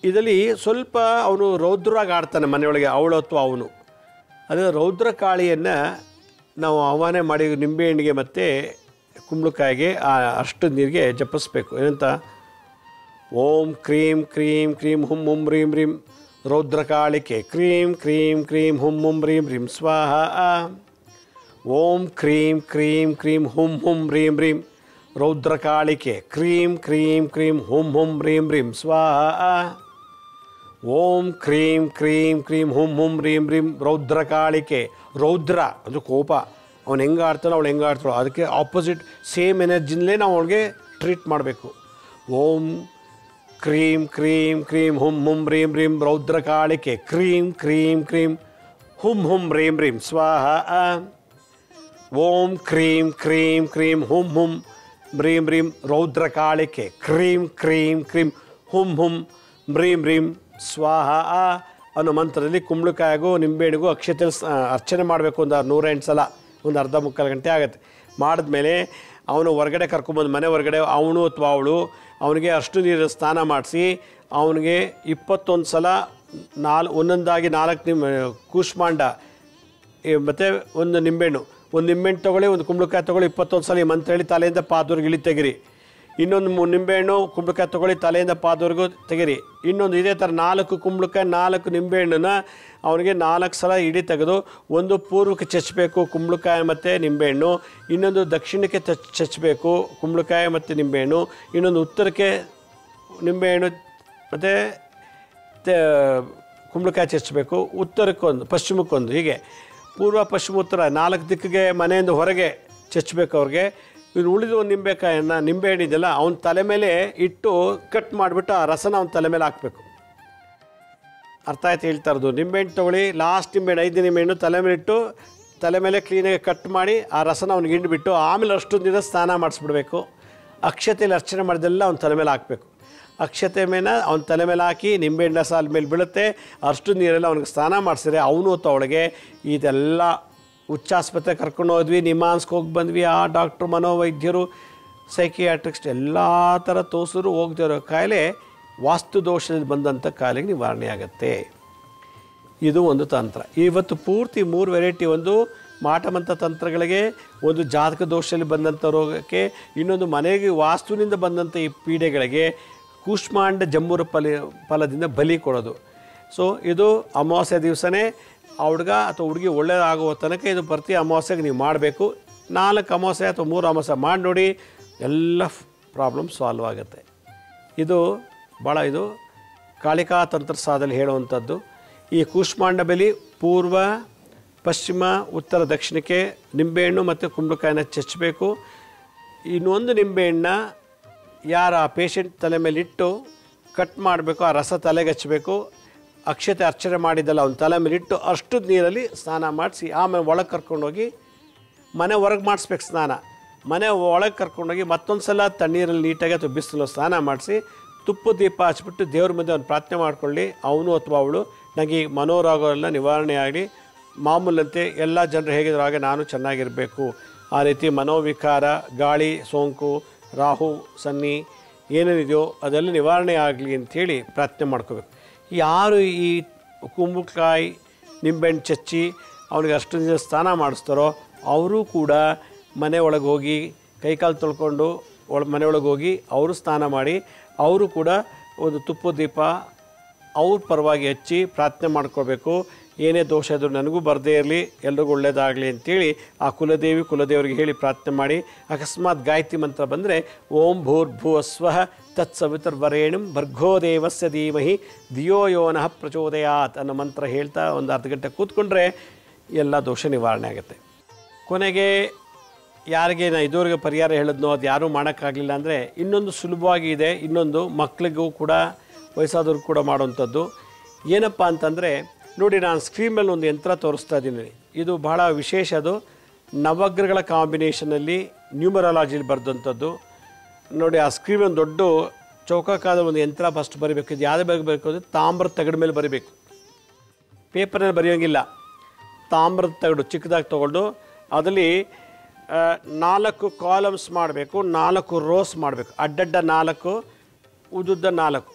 ಇದರಲ್ಲಿ ಸ್ವಲ್ಪ ಅವನು ರೌದ್ರಾಗಿ ಆಡ್ತಾನೆ ಮನೆಯೊಳಗೆ, ಅವಳು ಅಥವಾ ಅವನು. ಅದೇ ರೌದ್ರ ಕಾಳಿಯನ್ನು ನಾವು ಆಹ್ವಾನ ಮಾಡಿ ನಿಂಬೆಹಣ್ಣಿಗೆ ಮತ್ತು ಕುಂಬಳಕಾಯಿಗೆ ಅಷ್ಟು ನೀರಿಗೆ ಜಪಿಸ್ಬೇಕು. ಏನಂತ? ಓಂ ಕ್ರೀಂ ಕ್ರೀಂ ಕ್ರೀಂ ಹುಂ ಹುಂ ರೀಂ ರೀಂ ರೌದ್ರಕಾಳಿಕೆ ಕ್ರೀಂ ಕ್ರೀಂ ಕ್ರೀಂ ಹುಂ ಹುಂ ರೀಂ ರೀಂ ಸ್ವಾಹ. ಓಂ ಕ್ರೀಂ ಕ್ರೀಂ ಕ್ರೀಂ ಹುಂ ಹುಂ ರೀಂ ರೀಂ ರೌದ್ರಕಾಳಿಕೆ ಕ್ರೀಂ ಕ್ರೀಂ ಕ್ರೀಂ ಹುಂ ಹುಂ ರೀಂ ರೀಂ ಸ್ವಾಹ. ಓಂ ಕ್ರೀಂ ಕ್ರೀಂ ಕ್ರೀಂ ಹುಂ ಹುಂ ರೀಂ ರೀಂ ರೌದ್ರಕಾಳಿಕೆ. ರೌದ್ರ ಅದು ಕೋಪ, ಅವನು ಹೆಂಗೆ ಆಡ್ತಾನೋ ಅವಳು ಹೆಂಗೆ ಆಡ್ತಾಳೋ ಅದಕ್ಕೆ ಆಪೋಸಿಟ್ ಸೇಮ್ ಎನರ್ಜಿನಲ್ಲೇ ನಾವು ಅವಳಿಗೆ ಟ್ರೀಟ್ ಮಾಡಬೇಕು. ಓಂ ಕ್ರೀಂ ಕ್ರೀಂ ಕ್ರೀಂ ಹುಂ ಹುಂ ರೀಂ ರೀಂ ರೌದ್ರಕಾಳಿಕೆ ಕ್ರೀಂ ಕ್ರೀಂ ಕ್ರೀಂ ಹುಂ ಹುಂ ರೀಂ ರೀಂ ಸ್ವಾಹ. ಓಂ ಕ್ರೀಂ ಕ್ರೀಂ ಕ್ರೀಂ ಹುಂ ಹುಂ ರೀಂ ರೀಂ ರೌದ್ರಕಾಳಿಕೆ ಕ್ರೀಂ ಕ್ರೀಂ ಕ್ರೀಂ ಹುಂ ಹುಂ ರೀಂ ರೀಂ ಸ್ವಾಹ ಅನ್ನೋ ಮಂತ್ರದಲ್ಲಿ ಕುಂಬಳಕಾಯಿಗೂ ನಿಂಬೆಹಣ್ಣಿಗೂ ಅಕ್ಷತೆಯಲ್ಲಿ ಅರ್ಚನೆ ಮಾಡಬೇಕು. ಒಂದು 108 ಸಲ, ಒಂದು ಅರ್ಧ ಮುಕ್ಕಾಲು ಗಂಟೆ ಆಗುತ್ತೆ. ಮಾಡಿದ್ಮೇಲೆ ಅವನು ಹೊರಗಡೆ ಕರ್ಕೊಂಬಂದು ಮನೆ ಹೊರಗಡೆ ಅವನು ಅಥವಾ ಅವಳು ಅವನಿಗೆ ಅಷ್ಟು ನೀರು ಸ್ನಾನ ಮಾಡಿಸಿ ಅವನಿಗೆ 21 ಸಲ ಒಂದೊಂದಾಗಿ 4 ಕೂಷ್ಮಾಂಡ ಮತ್ತು ಒಂದು ನಿಂಬೆಹಣ್ಣು ತೊಗೊಳ್ಳಿ, ಒಂದು ಕುಂಬಳಕಾಯಿ ತೊಗೊಳ್ಳಿ, 21 ಸಲ ಈ ಮಂತ್ರ ಹೇಳಿ ತಲೆಯಿಂದ ಪಾದವರೆಗೆ ಇಳಿ ತೆಗಿರಿ. ಇನ್ನೊಂದು ನಿಂಬೆಹಣ್ಣು ಕುಂಬಳಕಾಯಿ ತೊಗೊಳ್ಳಿ, ತಲೆಯಿಂದ ಪಾದವರೆಗೂ ತೆಗಿರಿ. ಇನ್ನೊಂದು ಇದೇ ಥರ 4 ಕುಂಬಳಕಾಯಿ 4 ನಿಂಬೆಹಣ್ಣನ್ನು ಅವನಿಗೆ 4 ಸಲ ಇಡಿ ತೆಗೆದು ಒಂದು ಪೂರ್ವಕ್ಕೆ ಚಚ್ಚಬೇಕು ಕುಂಬಳಕಾಯಿ ಮತ್ತು ನಿಂಬೆಹಣ್ಣು, ಇನ್ನೊಂದು ದಕ್ಷಿಣಕ್ಕೆ ಚಚ್ಚಬೇಕು ಕುಂಬಳಕಾಯಿ ಮತ್ತು ನಿಂಬೆಹಣ್ಣು, ಇನ್ನೊಂದು ಉತ್ತರಕ್ಕೆ ನಿಂಬೆಹಣ್ಣು ಮತ್ತು ಕುಂಬಳಕಾಯಿ ಚಚ್ಚಬೇಕು, ಉತ್ತರಕ್ಕೊಂದು ಪಶ್ಚಿಮಕ್ಕೊಂದು, ಹೀಗೆ ಪೂರ್ವ ಪಶ್ಚಿಮ ಉತ್ತರ 4 ದಿಕ್ಕಿಗೆ ಮನೆಯಿಂದ ಹೊರಗೆ ಚಚ್ಚಬೇಕು ಅವ್ರಿಗೆ. ಇನ್ನು ಉಳಿದ ಒಂದು ನಿಂಬೆಹಣ್ಣಿದೆಯಲ್ಲ ಅವನ ತಲೆ ಮೇಲೆ ಇಟ್ಟು ಕಟ್ ಮಾಡಿಬಿಟ್ಟು ಆ ರಸನ ಅವನ ತಲೆ ಮೇಲೆ ಹಾಕಬೇಕು. ಅರ್ಥ ಆಯ್ತು ಹೇಳ್ತಾ ಇರೋದು? ನಿಂಬೆಹಣ್ಣು ತೊಗೊಳ್ಳಿ, ಲಾಸ್ಟ್ ನಿಂಬೆಹಣ್ಣು 5 ನಿಂಬೆಹಣ್ಣು ತಲೆ ಮೇಲೆ ಇಟ್ಟು ತಲೆ ಮೇಲೆ ಕ್ಲೀನಾಗಿ ಕಟ್ ಮಾಡಿ ಆ ರಸನ ಅವ್ನಿಗೆ ಹಿಂಡ್ಬಿಟ್ಟು ಆಮೇಲೆ ಅಷ್ಟು ದಿನ ಸ್ನಾನ ಮಾಡಿಸ್ಬಿಡ್ಬೇಕು. ಅಕ್ಷತೆಯಲ್ಲಿ ಅರ್ಚನೆ ಮಾಡಿದೆಲ್ಲ ಅವ್ನ ತಲೆ ಮೇಲೆ ಹಾಕಬೇಕು. ಅಕ್ಷತೆ ಮೇಲೆ ಅವನ ತಲೆ ಮೇಲೆ ಹಾಕಿ ನಿಂಬೆಹಣ್ಣ ಸಾಲ ಮೇಲೆ ಬೀಳುತ್ತೆ. ಅಷ್ಟು ನೀರೆಲ್ಲ ಅವ್ನಿಗೆ ಸ್ನಾನ ಮಾಡಿಸಿದ್ರೆ ಅವನು ಅಥವಾ ಅವಳಿಗೆ ಇದೆಲ್ಲ ಹುಚ್ಚಾಸ್ಪತ್ರೆ ಕರ್ಕೊಂಡು ಹೋದ್ವಿ, ನಿಮಾನ್ಸ್ಗೆ ಹೋಗಿ ಬಂದ್ವಿ, ಆ ಡಾಕ್ಟ್ರು ಮನೋವೈದ್ಯರು ಸೈಕಿಯಾಟ್ರಿಸ್ಟ್ ಎಲ್ಲ ಥರ ತೋರಿಸಿದ್ರು ಹೋಗದೇ ಇರೋ ಕಾಯಿಲೆ ವಾಸ್ತು ದೋಷದಲ್ಲಿ ಬಂದಂಥ ಕಾಯಿಲೆಗೆ ನಿವಾರಣೆ ಆಗುತ್ತೆ. ಇದು ಒಂದು ತಂತ್ರ. ಇವತ್ತು ಪೂರ್ತಿ 3 ವೆರೈಟಿ, ಒಂದು ಮಾಟಮಂತ್ರ ತಂತ್ರಗಳಿಗೆ, ಒಂದು ಜಾತಕ ದೋಷದಲ್ಲಿ ಬಂದಂಥ ರೋಗಕ್ಕೆ, ಇನ್ನೊಂದು ಮನೆಗೆ ವಾಸ್ತುವಿನಿಂದ ಬಂದಂಥ ಈ ಪೀಡೆಗಳಿಗೆ ಕೂಷ್ಮಾಂಡ ಜಂಬೂರ ಫಲದಿಂದ ಬಲಿ ಕೊಡೋದು. ಸೊ ಇದು ಅಮಾವಾಸ್ಯೆ ದಿವಸನೇ ಆ ಹುಡುಗ ಅಥವಾ ಹುಡುಗಿ ಒಳ್ಳೆಯದಾಗುವ ತನಕ ಇದು ಪ್ರತಿ ಅಮಾವಾಸ್ಯೆಗೆ ನೀವು ಮಾಡಬೇಕು. 4 ಅಮಾವಾಸ್ಯೆ ಅಥವಾ 3 ಅಮಾವಾಸ್ಯೆ ಮಾಡಿ ನೋಡಿ, ಎಲ್ಲ ಪ್ರಾಬ್ಲಮ್ ಸಾಲ್ವ್ ಆಗುತ್ತೆ. ಇದು ಭಾಳ ಇದು ಕಾಳಿಕಾ ತಂತ್ರಸಾದಲ್ಲಿ ಹೇಳುವಂಥದ್ದು. ಈ ಕೂಷ್ಮಾಂಡ ಬಲಿ ಪೂರ್ವ, ಪಶ್ಚಿಮ, ಉತ್ತರ, ದಕ್ಷಿಣಕ್ಕೆ ನಿಂಬೆಹಣ್ಣು ಮತ್ತು ಕುಂಬಳಕಾಯಿನ ಚಚ್ಚಬೇಕು. ಇನ್ನೊಂದು ನಿಂಬೆಹಣ್ಣ ಯಾರ ಆ ಪೇಷಂಟ್ ತಲೆ ಮೇಲೆ ಇಟ್ಟು ಕಟ್ ಮಾಡಬೇಕು, ಆ ರಸ ತಲೆಗೆ ಹಚ್ಚಬೇಕು. ಅಕ್ಷತೆ ಅರ್ಚನೆ ಮಾಡಿದ್ದಲ್ಲ ಅವನ ತಲೆ ಮೇಲೆ ಇಟ್ಟು ಅಷ್ಟು ನೀರಲ್ಲಿ ಸ್ನಾನ ಮಾಡಿಸಿ ಆಮೇಲೆ ಒಳಗೆ ಕರ್ಕೊಂಡೋಗಿ ಮನೆ ಹೊರಗೆ ಮಾಡಿಸ್ಬೇಕು ಸ್ನಾನ. ಮನೆ ಒಳಗೆ ಕರ್ಕೊಂಡೋಗಿ ಮತ್ತೊಂದು ಸಲ ತಣ್ಣೀರಲ್ಲಿ ನೀಟಾಗಿ ಅಥವಾ ಬಿಸಿಲು ಸ್ನಾನ ಮಾಡಿಸಿ ತುಪ್ಪ ದೀಪ ಹಚ್ಬಿಟ್ಟು ದೇವ್ರ ಮುಂದೆ ಅವ್ನು ಪ್ರಾರ್ಥನೆ ಮಾಡ್ಕೊಳ್ಳಿ. ಅವನು ಅಥವಾ ಅವಳು ನನಗೆ ಈ ಮನೋರೋಗವೆಲ್ಲ ನಿವಾರಣೆ ಆಗಲಿ, ಮಾಮೂಲಂತೆ ಎಲ್ಲ ಜನರು ಹೇಗಿದ್ರು ಹಾಗೆ ನಾನು ಚೆನ್ನಾಗಿರಬೇಕು, ಆ ರೀತಿ ಮನೋವಿಕಾರ, ಗಾಳಿ ಸೋಂಕು, ರಾಹು ಸನ್ನಿ ಏನೇನಿದೆಯೋ ಅದೆಲ್ಲ ನಿವಾರಣೆ ಆಗಲಿ ಅಂಥೇಳಿ ಪ್ರಾರ್ಥನೆ ಮಾಡ್ಕೋಬೇಕು. ಯಾರು ಈ ಕುಂಬಳಕಾಯಿ ನಿಂಬೆಹಣ್ಣು ಚಚ್ಚಿ ಅವನಿಗೆ ಅಷ್ಟು ದಿನ ಸ್ನಾನ ಮಾಡಿಸ್ತಾರೋ ಅವರು ಕೂಡ ಮನೆ ಒಳಗೆ ಹೋಗಿ ಕೈಕಾಲು ತೊಳ್ಕೊಂಡು ಮನೆಯೊಳಗೆ ಹೋಗಿ ಅವರು ಸ್ನಾನ ಮಾಡಿ ಅವರು ಕೂಡ ಒಂದು ತುಪ್ಪ ದೀಪ ಅವ್ರ ಪರವಾಗಿ ಹಚ್ಚಿ ಪ್ರಾರ್ಥನೆ ಮಾಡ್ಕೋಬೇಕು. ಏನೇ ದೋಷ ಇದ್ದರೂ ನನಗೂ ಬರದೇ ಇರಲಿ, ಎಲ್ರಿಗೂ ಒಳ್ಳೆಯದಾಗಲಿ ಅಂತೇಳಿ ಆ ಕುಲದೇವರಿಗೆ ಹೇಳಿ ಪ್ರಾರ್ಥನೆ ಮಾಡಿ. ಅಕಸ್ಮಾತ್ ಗಾಯತ್ರಿ ಮಂತ್ರ ಬಂದರೆ ಓಂ ಭೂರ್ಭುವಸ್ವಃ ತತ್ಸವಿತರ್ವರೇಣಂ ಭರ್ಗೋ ದೇವಸ್ಯ ಧೀಮಹಿ ಧಿಯೋ ಯೋ ನಃ ಪ್ರಚೋದಯಾತ್ ಅನ್ನೋ ಮಂತ್ರ ಹೇಳ್ತಾ ಒಂದು ಅರ್ಧ ಗಂಟೆ ಕೂತ್ಕೊಂಡ್ರೆ ಎಲ್ಲ ದೋಷ ನಿವಾರಣೆ ಆಗುತ್ತೆ. ಕೊನೆಗೆ ಯಾರಿಗೆ ನಾನು ಇದುವರೆಗೆ ಪರಿಹಾರ ಹೇಳಿದ್ನೋ ಅದು ಯಾರೂ ಮಾಡೋಕ್ಕಾಗಲಿಲ್ಲ ಅಂದರೆ ಇನ್ನೊಂದು ಸುಲಭವಾಗಿ ಇದೆ. ಇನ್ನೊಂದು ಮಕ್ಕಳಿಗೂ ಕೂಡ ವಯಸ್ಸಾದವ್ರು ಕೂಡ ಮಾಡುವಂಥದ್ದು ಏನಪ್ಪ ಅಂತಂದರೆ, ನೋಡಿ ನಾನು ಸ್ಕ್ರೀನ್ ಮೇಲೆ ಒಂದು ಯಂತ್ರ ತೋರಿಸ್ತಾ ಇದ್ದೀನಿ. ಇದು ಬಹಳ ವಿಶೇಷ. ಅದು ನವಗ್ರಹಗಳ ಕಾಂಬಿನೇಷನಲ್ಲಿ ನ್ಯೂಮರಾಲಜಿಲಿ ಬರೆದಂಥದ್ದು. ನೋಡಿ ಆ ಸ್ಕ್ರೀನ್ ಒಂದು ದೊಡ್ಡ ಚೌಕಾಕಾದ ಒಂದು ಯಂತ್ರ ಫಸ್ಟ್ ಬರೀಬೇಕು. ಇದು ಯಾವುದೇ ಬರಬೇಕು ಅಂದರೆ ತಾಮ್ರದ ತಗಡ ಮೇಲೆ ಬರೀಬೇಕು, ಪೇಪರ್ನಲ್ಲಿ ಬರೆಯೋಂಗಿಲ್ಲ. ತಾಮ್ರದ ತಗಡು ಚಿಕ್ಕದಾಗಿ ತೊಗೊಂಡು ಅದರಲ್ಲಿ 4 ಕಾಲಮ್ಸ್ ಮಾಡಬೇಕು, 4 ರೋಸ್ ಮಾಡಬೇಕು, ಅಡ್ಡಡ್ಡ 4 ಉದ್ದುದ್ದ 4,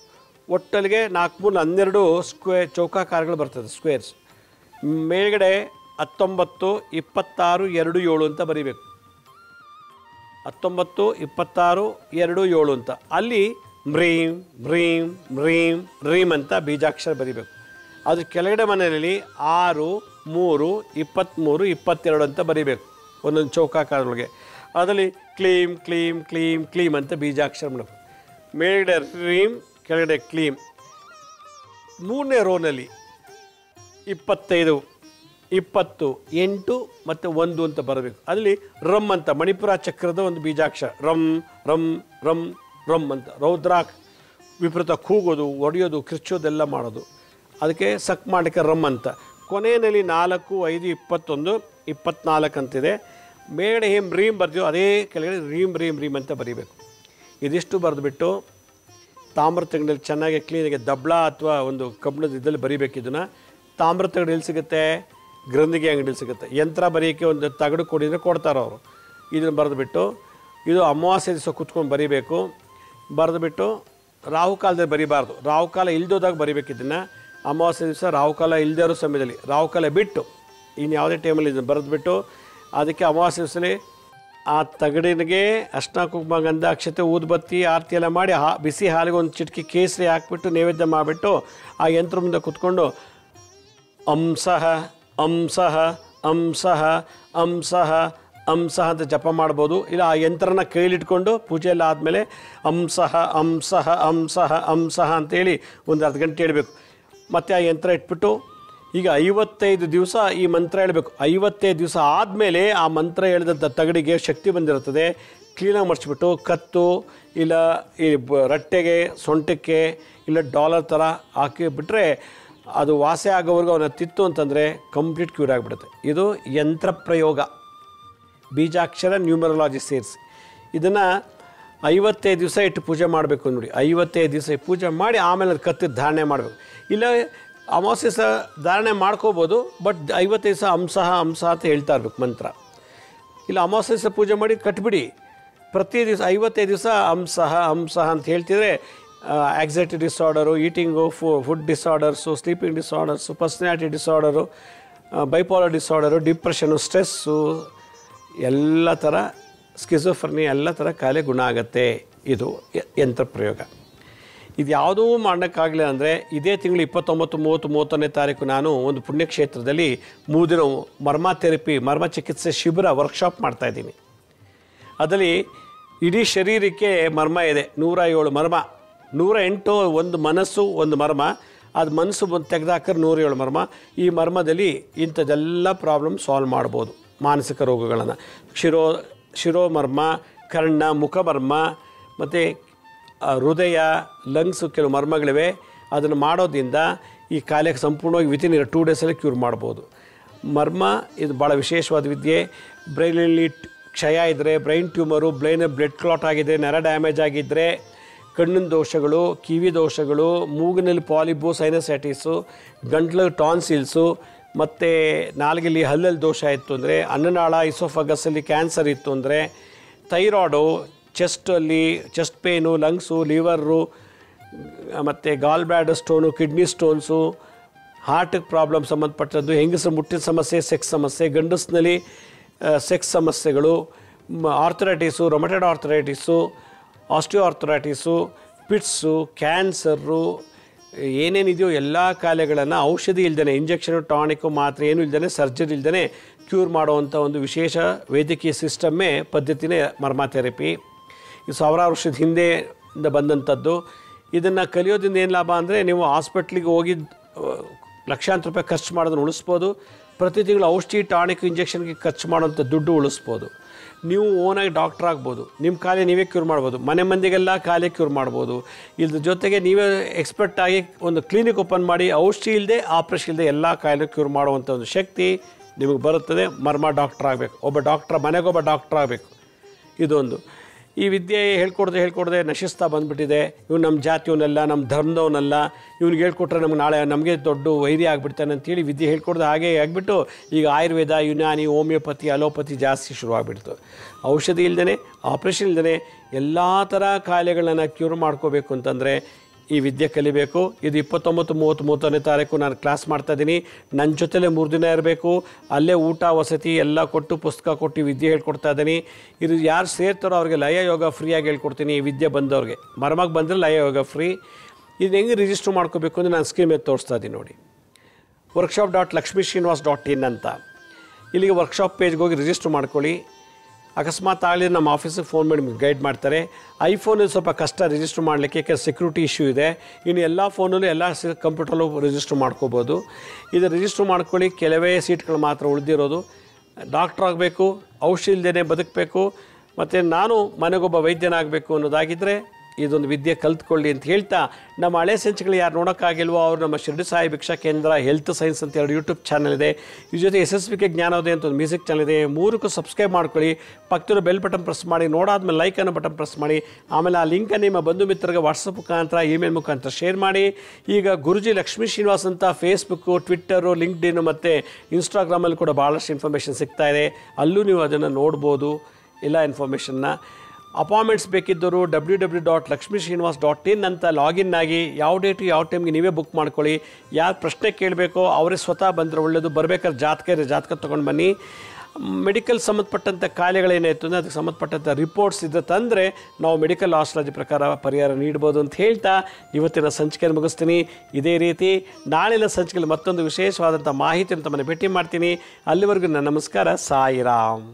ಒಟ್ಟಲ್ಲಿಗೆ 4 3 12 ಸ್ಕ್ವೇರ್ ಚೌಕಾಕಾರಗಳು ಬರ್ತದೆ, ಸ್ಕ್ವೇರ್ಸ್. ಮೇಲ್ಗಡೆ 19 26 2 7 ಅಂತ ಬರೀಬೇಕು. 19 26 2 7 ಅಂತ. ಅಲ್ಲಿ ಮ್ರೀಂ ಮ್ರೀಂ ಮ್ರೀಂ ರೀಂ ಅಂತ ಬೀಜಾಕ್ಷರ ಬರೀಬೇಕು. ಅದು ಕೆಳಗಡೆ ಮನೆಯಲ್ಲಿ 6 3 23 22 ಅಂತ ಬರೀಬೇಕು ಒಂದೊಂದು ಚೌಕಾಕಾರದೊಳಗೆ. ಅದರಲ್ಲಿ ಕ್ಲೀಮ್ ಕ್ಲೀಮ್ ಕ್ಲೀಮ್ ಕ್ಲೀಮ್ ಅಂತ ಬೀಜಾಕ್ಷರ ಮಾಡಬೇಕು. ಮೇಲ್ಗಡೆ ರೀಂ, ಕೆಳಗಡೆ ಕ್ಲೀಮ್. 3ನೇ ರೋನಲ್ಲಿ 25 20 8 ಮತ್ತು 1 ಅಂತ ಬರಬೇಕು. ಅದರಲ್ಲಿ ರಮ್ ಅಂತ ಮಣಿಪುರ ಚಕ್ರದ ಒಂದು ಬೀಜಾಕ್ಷರ, ರಮ್ ರಮ್ ರಮ್ ರಮ್ ಅಂತ. ರೌದ್ರಾಕ್ ವಿಪರೀತ ಕೂಗೋದು, ಒಡೆಯೋದು, ಕಿರ್ಚೋದೆಲ್ಲ ಮಾಡೋದು, ಅದಕ್ಕೆ ಸಕ್ ಮಾಡಲಿಕ್ಕೆ ರಮ್ ಅಂತ. ಕೊನೆಯಲ್ಲಿ 4 5 21 24 ಅಂತಿದೆ. ಮೇಲ್ಗಡೆ ಹೇಮ್ ರೀಮ್ ಬರ್ತೀವೋ ಅದೇ ಕೆಳಗಡೆ ರೀಮ್ ರೀಮ್ ರೀಮ್ ಅಂತ ಬರೀಬೇಕು. ಇದಿಷ್ಟು ಬರೆದುಬಿಟ್ಟು ತಾಮ್ರ ತಗಡಲ್ಲಿ ಚೆನ್ನಾಗಿ ಕ್ಲೀನಾಗಿ ದಬ್ಳ ಅಥವಾ ಒಂದು ಕಬ್ಬಿಣದ ಇದ್ದಲ್ಲಿ ಬರೀಬೇಕು. ಇದನ್ನು ತಾಮ್ರ ತಗಡು ಎಲ್ಲಿ ಸಿಗುತ್ತೆ? ಗ್ರಂಥಿಗೆ ಅಂಗಡಿಯಲ್ಲಿ ಸಿಗುತ್ತೆ. ಯಂತ್ರ ಬರೆಯೋಕ್ಕೆ ಒಂದು ತಗಡು ಕೊಡಿದರೆ ಕೊಡ್ತಾರೆ ಅವರು. ಇದನ್ನು ಬರೆದುಬಿಟ್ಟು ಇದು ಅಮಾವಾಸ್ಯೆ ದಿವಸ ಕೂತ್ಕೊಂಡು ಬರೀಬೇಕು. ಬರೆದುಬಿಟ್ಟು ರಾಹುಕಾಲದಲ್ಲಿ ಬರೀಬಾರ್ದು, ರಾಹುಕಾಲ ಇಲ್ದೋದಾಗ ಬರೀಬೇಕು. ಇದನ್ನು ಅಮಾವಾಸ್ಯೆ ದಿವಸ ರಾಹುಕಾಲ ಇಲ್ಲದೇ ಇರೋ ಸಮಯದಲ್ಲಿ, ರಾಹುಕಾಲ ಬಿಟ್ಟು ಇನ್ನು ಯಾವುದೇ ಟೈಮಲ್ಲಿ ಇದನ್ನು ಬರೆದುಬಿಟ್ಟು ಅದಕ್ಕೆ ಅಮಾವಾಸ್ಯೆ ದಿವಸನೇ ಆ ತಗಡಿನಿಗೆ ಅರ್ಶಿನ ಕುಂಕುಮ ಗಂಧ ಅಕ್ಷತೆ ಊದುಬತ್ತಿ ಆರತಿ ಎಲ್ಲ ಮಾಡಿ ಬಿಸಿ ಹಾಲಿಗೆ ಒಂದು ಚಿಟಕಿ ಕೇಸರಿ ಹಾಕ್ಬಿಟ್ಟು ನೈವೇದ್ಯ ಮಾಡಿಬಿಟ್ಟು ಆ ಯಂತ್ರ ಮುಂದೆ ಕೂತ್ಕೊಂಡು ಅಂಸಃ ಅಂಸಃ ಅಂಸಃ ಅಂಸಃ ಅಂಸಃ ಅಂತ ಜಪ ಮಾಡ್ಬೋದು. ಇಲ್ಲ ಆ ಯಂತ್ರನ ಕೈಲಿಟ್ಕೊಂಡು ಪೂಜೆಯೆಲ್ಲ ಆದಮೇಲೆ ಅಂಸಃ ಅಂಸಃ ಅಂಸಃ ಅಂಸಃ ಅಂತೇಳಿ ಒಂದು ಅರ್ಧ ಗಂಟೆ ಹೇಳಬೇಕು. ಮತ್ತು ಆ ಯಂತ್ರ ಇಟ್ಬಿಟ್ಟು ಈಗ 55 ದಿವಸ ಈ ಮಂತ್ರ ಹೇಳಬೇಕು. 55 ದಿವಸ ಆದಮೇಲೆ ಆ ಮಂತ್ರ ಹೇಳಿದಂಥ ತಗಡಿಗೆ ಶಕ್ತಿ ಬಂದಿರುತ್ತದೆ. ಕ್ಲೀನಾಗಿ ಮಡಿಸ್ಬಿಟ್ಟು ಕತ್ತು ಇಲ್ಲ ಈ ರಟ್ಟೆಗೆ ಸೊಂಟಕ್ಕೆ ಇಲ್ಲ ಡಾಲರ್ ಥರ ಹಾಕಿಬಿಟ್ರೆ ಅದು ವಾಸಿ ಆಗೋವರೆಗೂ ಅವನ ತಿತ್ತು ಅಂತಂದರೆ ಕಂಪ್ಲೀಟ್ ಕ್ಯೂರ್ ಆಗಿಬಿಡುತ್ತೆ. ಇದು ಯಂತ್ರ ಪ್ರಯೋಗ, ಬೀಜಾಕ್ಷರ ನ್ಯೂಮರಾಲಜಿ ಸೇರಿಸಿ. ಇದನ್ನು 55 ದಿವಸ ಇಟ್ಟು ಪೂಜೆ ಮಾಡಬೇಕು ನೋಡಿ. 55 ದಿವಸ ಪೂಜೆ ಮಾಡಿ ಆಮೇಲೆ ಅದು ಕತ್ತಿದ್ದು ಧಾರಣೆ ಮಾಡಬೇಕು. ಇಲ್ಲ ಅಮಾವಾಸ್ಯೆ ಸಹ ಧಾರಣೆ ಮಾಡ್ಕೋಬೋದು, ಬಟ್ 55 ದಿವಸ ಅಂಸಃ ಅಂಸ ಅಂತ ಹೇಳ್ತಾ ಇರ್ಬೇಕು ಮಂತ್ರ. ಇಲ್ಲ ಅಮಾವಾಸ್ಯೆ ಸಹ ಪೂಜೆ ಮಾಡಿ ಕಟ್ಬಿಡಿ. ಪ್ರತಿ ದಿವಸ 55 ದಿವಸ ಹಂಸಃ ಅಂತ ಹೇಳ್ತಿದ್ರೆ anxiety disorder, eating, food disorders, sleeping disorders, personality disorder, bipolar disorder, depression, stress, ಎಲ್ಲ ಥರ ಸ್ಕಿಜೋಫ್ರೆನಿ ಎಲ್ಲ ಥರ ಕಾಯಿಲೆ ಗುಣ ಆಗುತ್ತೆ. ಇದು ಯಂತ್ರ ಪ್ರಯೋಗ. ಇದು ಯಾವುದೂ ಮಾಡೋಕ್ಕಾಗಲಿಲ್ಲ ಅಂದರೆ ಇದೇ ತಿಂಗಳು 29, 30, 31ನೇ ತಾರೀಕು ನಾನು ಒಂದು ಪುಣ್ಯಕ್ಷೇತ್ರದಲ್ಲಿ 3 ದಿನ ಮರ್ಮ ಚಿಕಿತ್ಸೆ ಶಿಬಿರ ವರ್ಕ್ಶಾಪ್ ಮಾಡ್ತಾಯಿದ್ದೀನಿ. ಅದರಲ್ಲಿ ಇಡೀ ಶರೀರಕ್ಕೆ ಮರ್ಮ ಇದೆ, 107 ಮರ್ಮ, 108 ಒಂದು ಮನಸ್ಸು ಒಂದು ಮರ್ಮ, ಅದು ಮನಸ್ಸು ತೆಗೆದಾಕರೆ 107 ಮರ್ಮ. ಈ ಮರ್ಮದಲ್ಲಿ ಇಂಥದ್ದೆಲ್ಲ ಪ್ರಾಬ್ಲಮ್ ಸಾಲ್ವ್ ಮಾಡ್ಬೋದು. ಮಾನಸಿಕ ರೋಗಗಳನ್ನು ಶಿರೋಮರ್ಮ, ಕರ್ಣ, ಮುಖಮರ್ಮ ಮತ್ತು ಹೃದಯ, ಲಂಗ್ಸು ಕೆಲವು ಮರ್ಮಗಳಿವೆ. ಅದನ್ನು ಮಾಡೋದ್ರಿಂದ ಈ ಕಾಯಿಲೆಗೆ ಸಂಪೂರ್ಣವಾಗಿ ವಿತಿನ್ 2 ಡೇಸಲ್ಲಿ ಕ್ಯೂರ್ ಮಾಡ್ಬೋದು. ಮರ್ಮ ಇದು ಭಾಳ ವಿಶೇಷವಾದ ವಿದ್ಯೆ. ಬ್ರೈನಲ್ಲಿ ಕ್ಷಯ ಇದ್ದರೆ, ಬ್ರೈನ್ ಟ್ಯೂಮರು, ಬ್ಲಡ್ ಕ್ಲಾಟ್ ಆಗಿದೆ, ನರ ಡ್ಯಾಮೇಜ್ ಆಗಿದ್ದರೆ, ಕಣ್ಣಿನ ದೋಷಗಳು, ಕಿವಿ ದೋಷಗಳು, ಮೂಗಿನಲ್ಲಿ ಪಾಲಿಬೋ ಸೈನಸೈಟಿಸು, ಗಂಟ್ಲು ಟಾನ್ಸಿಲ್ಸು, ಮತ್ತು ನಾಲ್ಗೆಲ್ಲಿ ಹಲ್ಲಲ್ಲಿ ದೋಷ ಇತ್ತು ಅಂದರೆ, ಅನ್ನನಾಳ ಇಸೋಫಗಸಲ್ಲಿ ಕ್ಯಾನ್ಸರ್ ಇತ್ತು ಅಂದರೆ, thyroid, chest pain, lungs, liver, ಮತ್ತು gallbladder stone, kidney stones, ಹಾರ್ಟಿಗೆ ಪ್ರಾಬ್ಲಮ್ ಸಂಬಂಧಪಟ್ಟದ್ದು, ಹೆಂಗಸರು ಮುಟ್ಟಿನ ಸಮಸ್ಯೆ, ಸೆಕ್ಸ್ ಸಮಸ್ಯೆ, ಗಂಡಸಿನಲ್ಲಿ ಸೆಕ್ಸ್ ಸಮಸ್ಯೆಗಳು, arthritis, rheumatoid arthritis, osteoarthritis, fits, cancer, ಏನೇನಿದೆಯೋ ಎಲ್ಲ ಕಾಯಿಲೆಗಳನ್ನು ಔಷಧಿ ಇಲ್ದೇ, ಇಂಜೆಕ್ಷನು, ಟಾನಿಕು, ಮಾತ್ರೆ ಏನೂ ಇಲ್ದೇ, ಸರ್ಜರಿ ಇಲ್ದೇ ಕ್ಯೂರ್ ಮಾಡುವಂಥ ಒಂದು ವಿಶೇಷ ವೈದ್ಯಕೀಯ ಸಿಸ್ಟಮ್ಮೇ ಪದ್ಧತಿನೇ ಮರ್ಮ ಥೆರಪಿ. ಇದು ಸಾವಿರಾರು ವರ್ಷದ ಹಿಂದೆಯಿಂದ ಬಂದಂಥದ್ದು. ಇದನ್ನು ಕಲಿಯೋದ್ರಿಂದ ಏನು ಲಾಭ ಅಂದರೆ, ನೀವು ಹಾಸ್ಪಿಟ್ಲಿಗೆ ಹೋಗಿ ಲಕ್ಷಾಂತರ ರೂಪಾಯಿ ಖರ್ಚು ಮಾಡೋದನ್ನು ಉಳಿಸ್ಬೋದು. ಪ್ರತಿ ತಿಂಗಳು ಔಷಧಿ, ಟಾನಿಕ್, ಇಂಜೆಕ್ಷನ್ಗೆ ಖರ್ಚು ಮಾಡೋಂಥ ದುಡ್ಡು ಉಳಿಸ್ಬೋದು. ನೀವು ಓನಾಗಿ ಡಾಕ್ಟ್ರ್ ಆಗ್ಬೋದು, ನಿಮ್ಮ ಕಾಯಿಲೆ ನೀವೇ ಕ್ಯೂರ್ ಮಾಡ್ಬೋದು, ಮನೆ ಮಂದಿಗೆಲ್ಲ ಕಾಯಿಲೆ ಕ್ಯೂರ್ ಮಾಡ್ಬೋದು. ಇದ್ರ ಜೊತೆಗೆ ನೀವೇ ಎಕ್ಸ್ಪರ್ಟ್ ಆಗಿ ಒಂದು ಕ್ಲಿನಿಕ್ ಓಪನ್ ಮಾಡಿ ಔಷಧಿ ಇಲ್ಲದೆ, ಆಪ್ರೇಷನ್ ಇಲ್ಲದೆ ಎಲ್ಲ ಕಾಯಿಲೆ ಕ್ಯೂರ್ ಮಾಡುವಂಥ ಒಂದು ಶಕ್ತಿ ನಿಮಗೆ ಬರುತ್ತದೆ. ಮರ್ಮ ಡಾಕ್ಟ್ರ್ ಆಗಬೇಕು, ಮನೆಗೊಬ್ಬ ಡಾಕ್ಟ್ರ್ ಆಗಬೇಕು. ಇದೊಂದು ಈ ವಿದ್ಯೆ ಹೇಳ್ಕೊಡ್ದೆ ನಶಿಸ್ತಾ ಬಂದುಬಿಟ್ಟಿದೆ. ಇವ್ನು ನಮ್ಮ ಜಾತಿಯವನಲ್ಲ, ನಮ್ಮ ಧರ್ಮದವನಲ್ಲ, ಇವ್ನಿಗೆ ಹೇಳ್ಕೊಟ್ರೆ ನಮ್ಗೆ ನಾಳೆ ನಮಗೆ ದೊಡ್ಡ ವೈರಿ ಆಗಿಬಿಡ್ತಾನೆ ಅಂತೇಳಿ ವಿದ್ಯೆ ಹೇಳ್ಕೊಡ್ದೆ ಹಾಗೆ ಆಗಿಬಿಟ್ಟು ಈಗ ಆಯುರ್ವೇದ, ಯುನಾನಿ, ಹೋಮಿಯೋಪತಿ, ಅಲೋಪತಿ ಜಾಸ್ತಿ ಶುರುವಾಗ್ಬಿಡ್ತು. ಔಷಧಿ ಇಲ್ಲದೇ, ಆಪ್ರೇಷನ್ ಇಲ್ಲದೇ ಎಲ್ಲ ಥರ ಕಾಯಿಲೆಗಳನ್ನ ಕ್ಯೂರ್ ಮಾಡ್ಕೋಬೇಕು ಅಂತಂದರೆ ಈ ವಿದ್ಯೆ ಕಲಿಬೇಕು. ಇದು 29, 30, 31ನೇ ತಾರೀಕು ನಾನು ಕ್ಲಾಸ್ ಮಾಡ್ತಾಯಿದ್ದೀನಿ. ನನ್ನ ಜೊತೆಲೇ 3 ದಿನ ಇರಬೇಕು. ಅಲ್ಲೇ ಊಟ ವಸತಿ ಎಲ್ಲ ಕೊಟ್ಟು, ಪುಸ್ತಕ ಕೊಟ್ಟು ವಿದ್ಯೆ ಹೇಳ್ಕೊಡ್ತಾ ಇದ್ದೀನಿ. ಇದು ಯಾರು ಸೇರ್ತಾರೋ ಅವ್ರಿಗೆ ಲಯ ಯೋಗ ಫ್ರೀಯಾಗಿ ಹೇಳ್ಕೊಡ್ತೀನಿ. ಈ ವಿದ್ಯೆ ಬಂದವ್ರಿಗೆ ಮರ್ಮಗೆ ಬಂದರೆ ಲಯ ಯೋಗ ಫ್ರೀ. ಇದು ಹೆಂಗೆ ರಿಜಿಸ್ಟರ್ ಮಾಡ್ಕೋಬೇಕು ಅಂದರೆ ನಾನು ಸ್ಕ್ರೀನ್ ಮೇಲೆ ತೋರಿಸ್ತಾ ಇದ್ದೀನಿ ನೋಡಿ, workshop.lakshmisrinivas.in ಅಂತ. ಇಲ್ಲಿಗೆ ವರ್ಕ್ಶಾಪ್ ಪೇಜ್ಗೆ ಹೋಗಿ ರಿಜಿಸ್ಟರ್ ಮಾಡ್ಕೊಳ್ಳಿ. ಅಕಸ್ಮಾತ್ ಆಗಲಿ ನಮ್ಮ ಆಫೀಸಿಗೆ ಫೋನ್ ಮಾಡಿ ನಿಮ್ಗೆ ಗೈಡ್ ಮಾಡ್ತಾರೆ. ಐಫೋನಲ್ಲಿ ಸ್ವಲ್ಪ ಕಷ್ಟ ರಿಜಿಸ್ಟರ್ ಮಾಡಲಿಕ್ಕೆ, ಯಾಕೆಂದರೆ ಸೆಕ್ಯೂರಿಟಿ ಇಶ್ಯೂ ಇದೆ. ಇನ್ನು ಎಲ್ಲ ಫೋನಲ್ಲೂ ಎಲ್ಲ ಕಂಪ್ಯೂಟರ್ಲ್ಲೂ ರಿಜಿಸ್ಟರ್ ಮಾಡ್ಕೋಬೋದು. ಇದು ರಿಜಿಸ್ಟರ್ ಮಾಡ್ಕೊಳ್ಳಿ. ಕೆಲವೇ ಸೀಟ್ಗಳು ಮಾತ್ರ ಉಳಿದಿರೋದು. ಡಾಕ್ಟ್ರ್ ಆಗಬೇಕು, ಔಷಧಿ ಇಲ್ಲದೇ ಬದುಕಬೇಕು, ಮತ್ತು ನಾನು ಮನೆಗೊಬ್ಬ ವೈದ್ಯನಾಗಬೇಕು ಅನ್ನೋದಾಗಿದ್ದರೆ ಇದೊಂದು ವಿದ್ಯೆ ಕಲ್ತ್ಕೊಳ್ಳಿ ಅಂತ ಹೇಳ್ತಾ, ನಮ್ಮ ಹಳೆ ಸಂಚಿಕೆಗಳು ಯಾರು ನೋಡೋಕ್ಕಾಗಿಲ್ವೋ ಅವರು ನಮ್ಮ ಶಿರಡಿ ಸಾಯಿ ಭಿಕ್ಷಾ ಕೇಂದ್ರ ಹೆಲ್ತ್ ಸೈನ್ಸ್ ಅಂತ 2 ಯೂಟ್ಯೂಬ್ ಚಾನಲ್ ಇದೆ. ಇದ್ರ ಜೊತೆ SSVK ಜ್ಞಾನೋದಯ ಅಂತ ಒಂದು ಮ್ಯೂಸಿಕ್ ಚಾನಲ್ ಇದೆ. 3ಕ್ಕೂ ಸಬ್ಸ್ಕ್ರೈಬ್ ಮಾಡ್ಕೊಳ್ಳಿ. ಪಕ್ಕದ ಬೆಲ್ ಬಟನ್ ಪ್ರೆಸ್ ಮಾಡಿ, ನೋಡಾದ್ಮೇಲೆ ಲೈಕ್ ಅನ್ನೋ ಬಟನ್ ಪ್ರೆಸ್ ಮಾಡಿ. ಆಮೇಲೆ ಆ ಲಿಂಕನ್ನು ನಿಮ್ಮ ಬಂಧು ಮಿತ್ರರಿಗೆ ವಾಟ್ಸಪ್ ಮುಖಾಂತರ, ಇಮೇಲ್ ಮುಖಾಂತರ ಶೇರ್ ಮಾಡಿ. ಈಗ ಗುರುಜಿ ಲಕ್ಷ್ಮೀ ಶ್ರೀನಿವಾಸ್ ಅಂತ ಫೇಸ್ಬುಕ್ಕು, ಟ್ವಿಟ್ಟರು, ಲಿಂಕ್ಡ್ಇನ್ ಮತ್ತು ಇನ್ಸ್ಟಾಗ್ರಾಮಲ್ಲಿ ಕೂಡ ಭಾಳಷ್ಟು ಇನ್ಫಾರ್ಮೇಷನ್ ಸಿಗ್ತಾಯಿದೆ. ಅಲ್ಲೂ ನೀವು ಅದನ್ನು ನೋಡ್ಬೋದು ಎಲ್ಲ ಇನ್ಫಾರ್ಮೇಷನ್ನ. ಅಪಾಯಿಂಟ್ಮೆಂಟ್ಸ್ ಬೇಕಿದ್ದರು www.lakshmisrinivas.in ಅಂತ ಲಾಗಿನ್ ಆಗಿ ಯಾವ ಡೇಟು ಯಾವ ಟೈಮ್ಗೆ ನೀವೇ ಬುಕ್ ಮಾಡ್ಕೊಳ್ಳಿ. ಯಾರು ಪ್ರಶ್ನೆ ಕೇಳಬೇಕೋ ಅವರೇ ಸ್ವತಃ ಬಂದರೆ ಒಳ್ಳೆಯದು. ಬರಬೇಕಾದ್ರೆ ಜಾತಕ ತೊಗೊಂಡು ಬನ್ನಿ. ಮೆಡಿಕಲ್ ಸಂಬಂಧಪಟ್ಟಂಥ ಕಾಯಿಲೆಗಳೇನಾಯಿತು ಅಂದರೆ ಅದಕ್ಕೆ ಸಂಬಂಧಪಟ್ಟಂಥ ರಿಪೋರ್ಟ್ಸ್ ಇದ್ದರೆ ತಂದರೆ ನಾವು ಮೆಡಿಕಲ್ ಆಸ್ಟ್ರಾಲಜಿ ಪ್ರಕಾರ ಪರಿಹಾರ ನೀಡ್ಬೋದು ಅಂತ ಹೇಳ್ತಾ ಇವತ್ತಿನ ಸಂಚಿಕೆಯನ್ನು ಮುಗಿಸ್ತೀನಿ. ಇದೇ ರೀತಿ ನಾಳಿನ ಸಂಚಿಕೆಯಲ್ಲಿ ಮತ್ತೊಂದು ವಿಶೇಷವಾದಂಥ ಮಾಹಿತಿ ಅಂತ ಮನೆ ಭೇಟಿ ಮಾಡ್ತೀನಿ. ಅಲ್ಲಿವರೆಗೂ ನನ್ನ ನಮಸ್ಕಾರ. ಸಾಯಿರಾಮ್.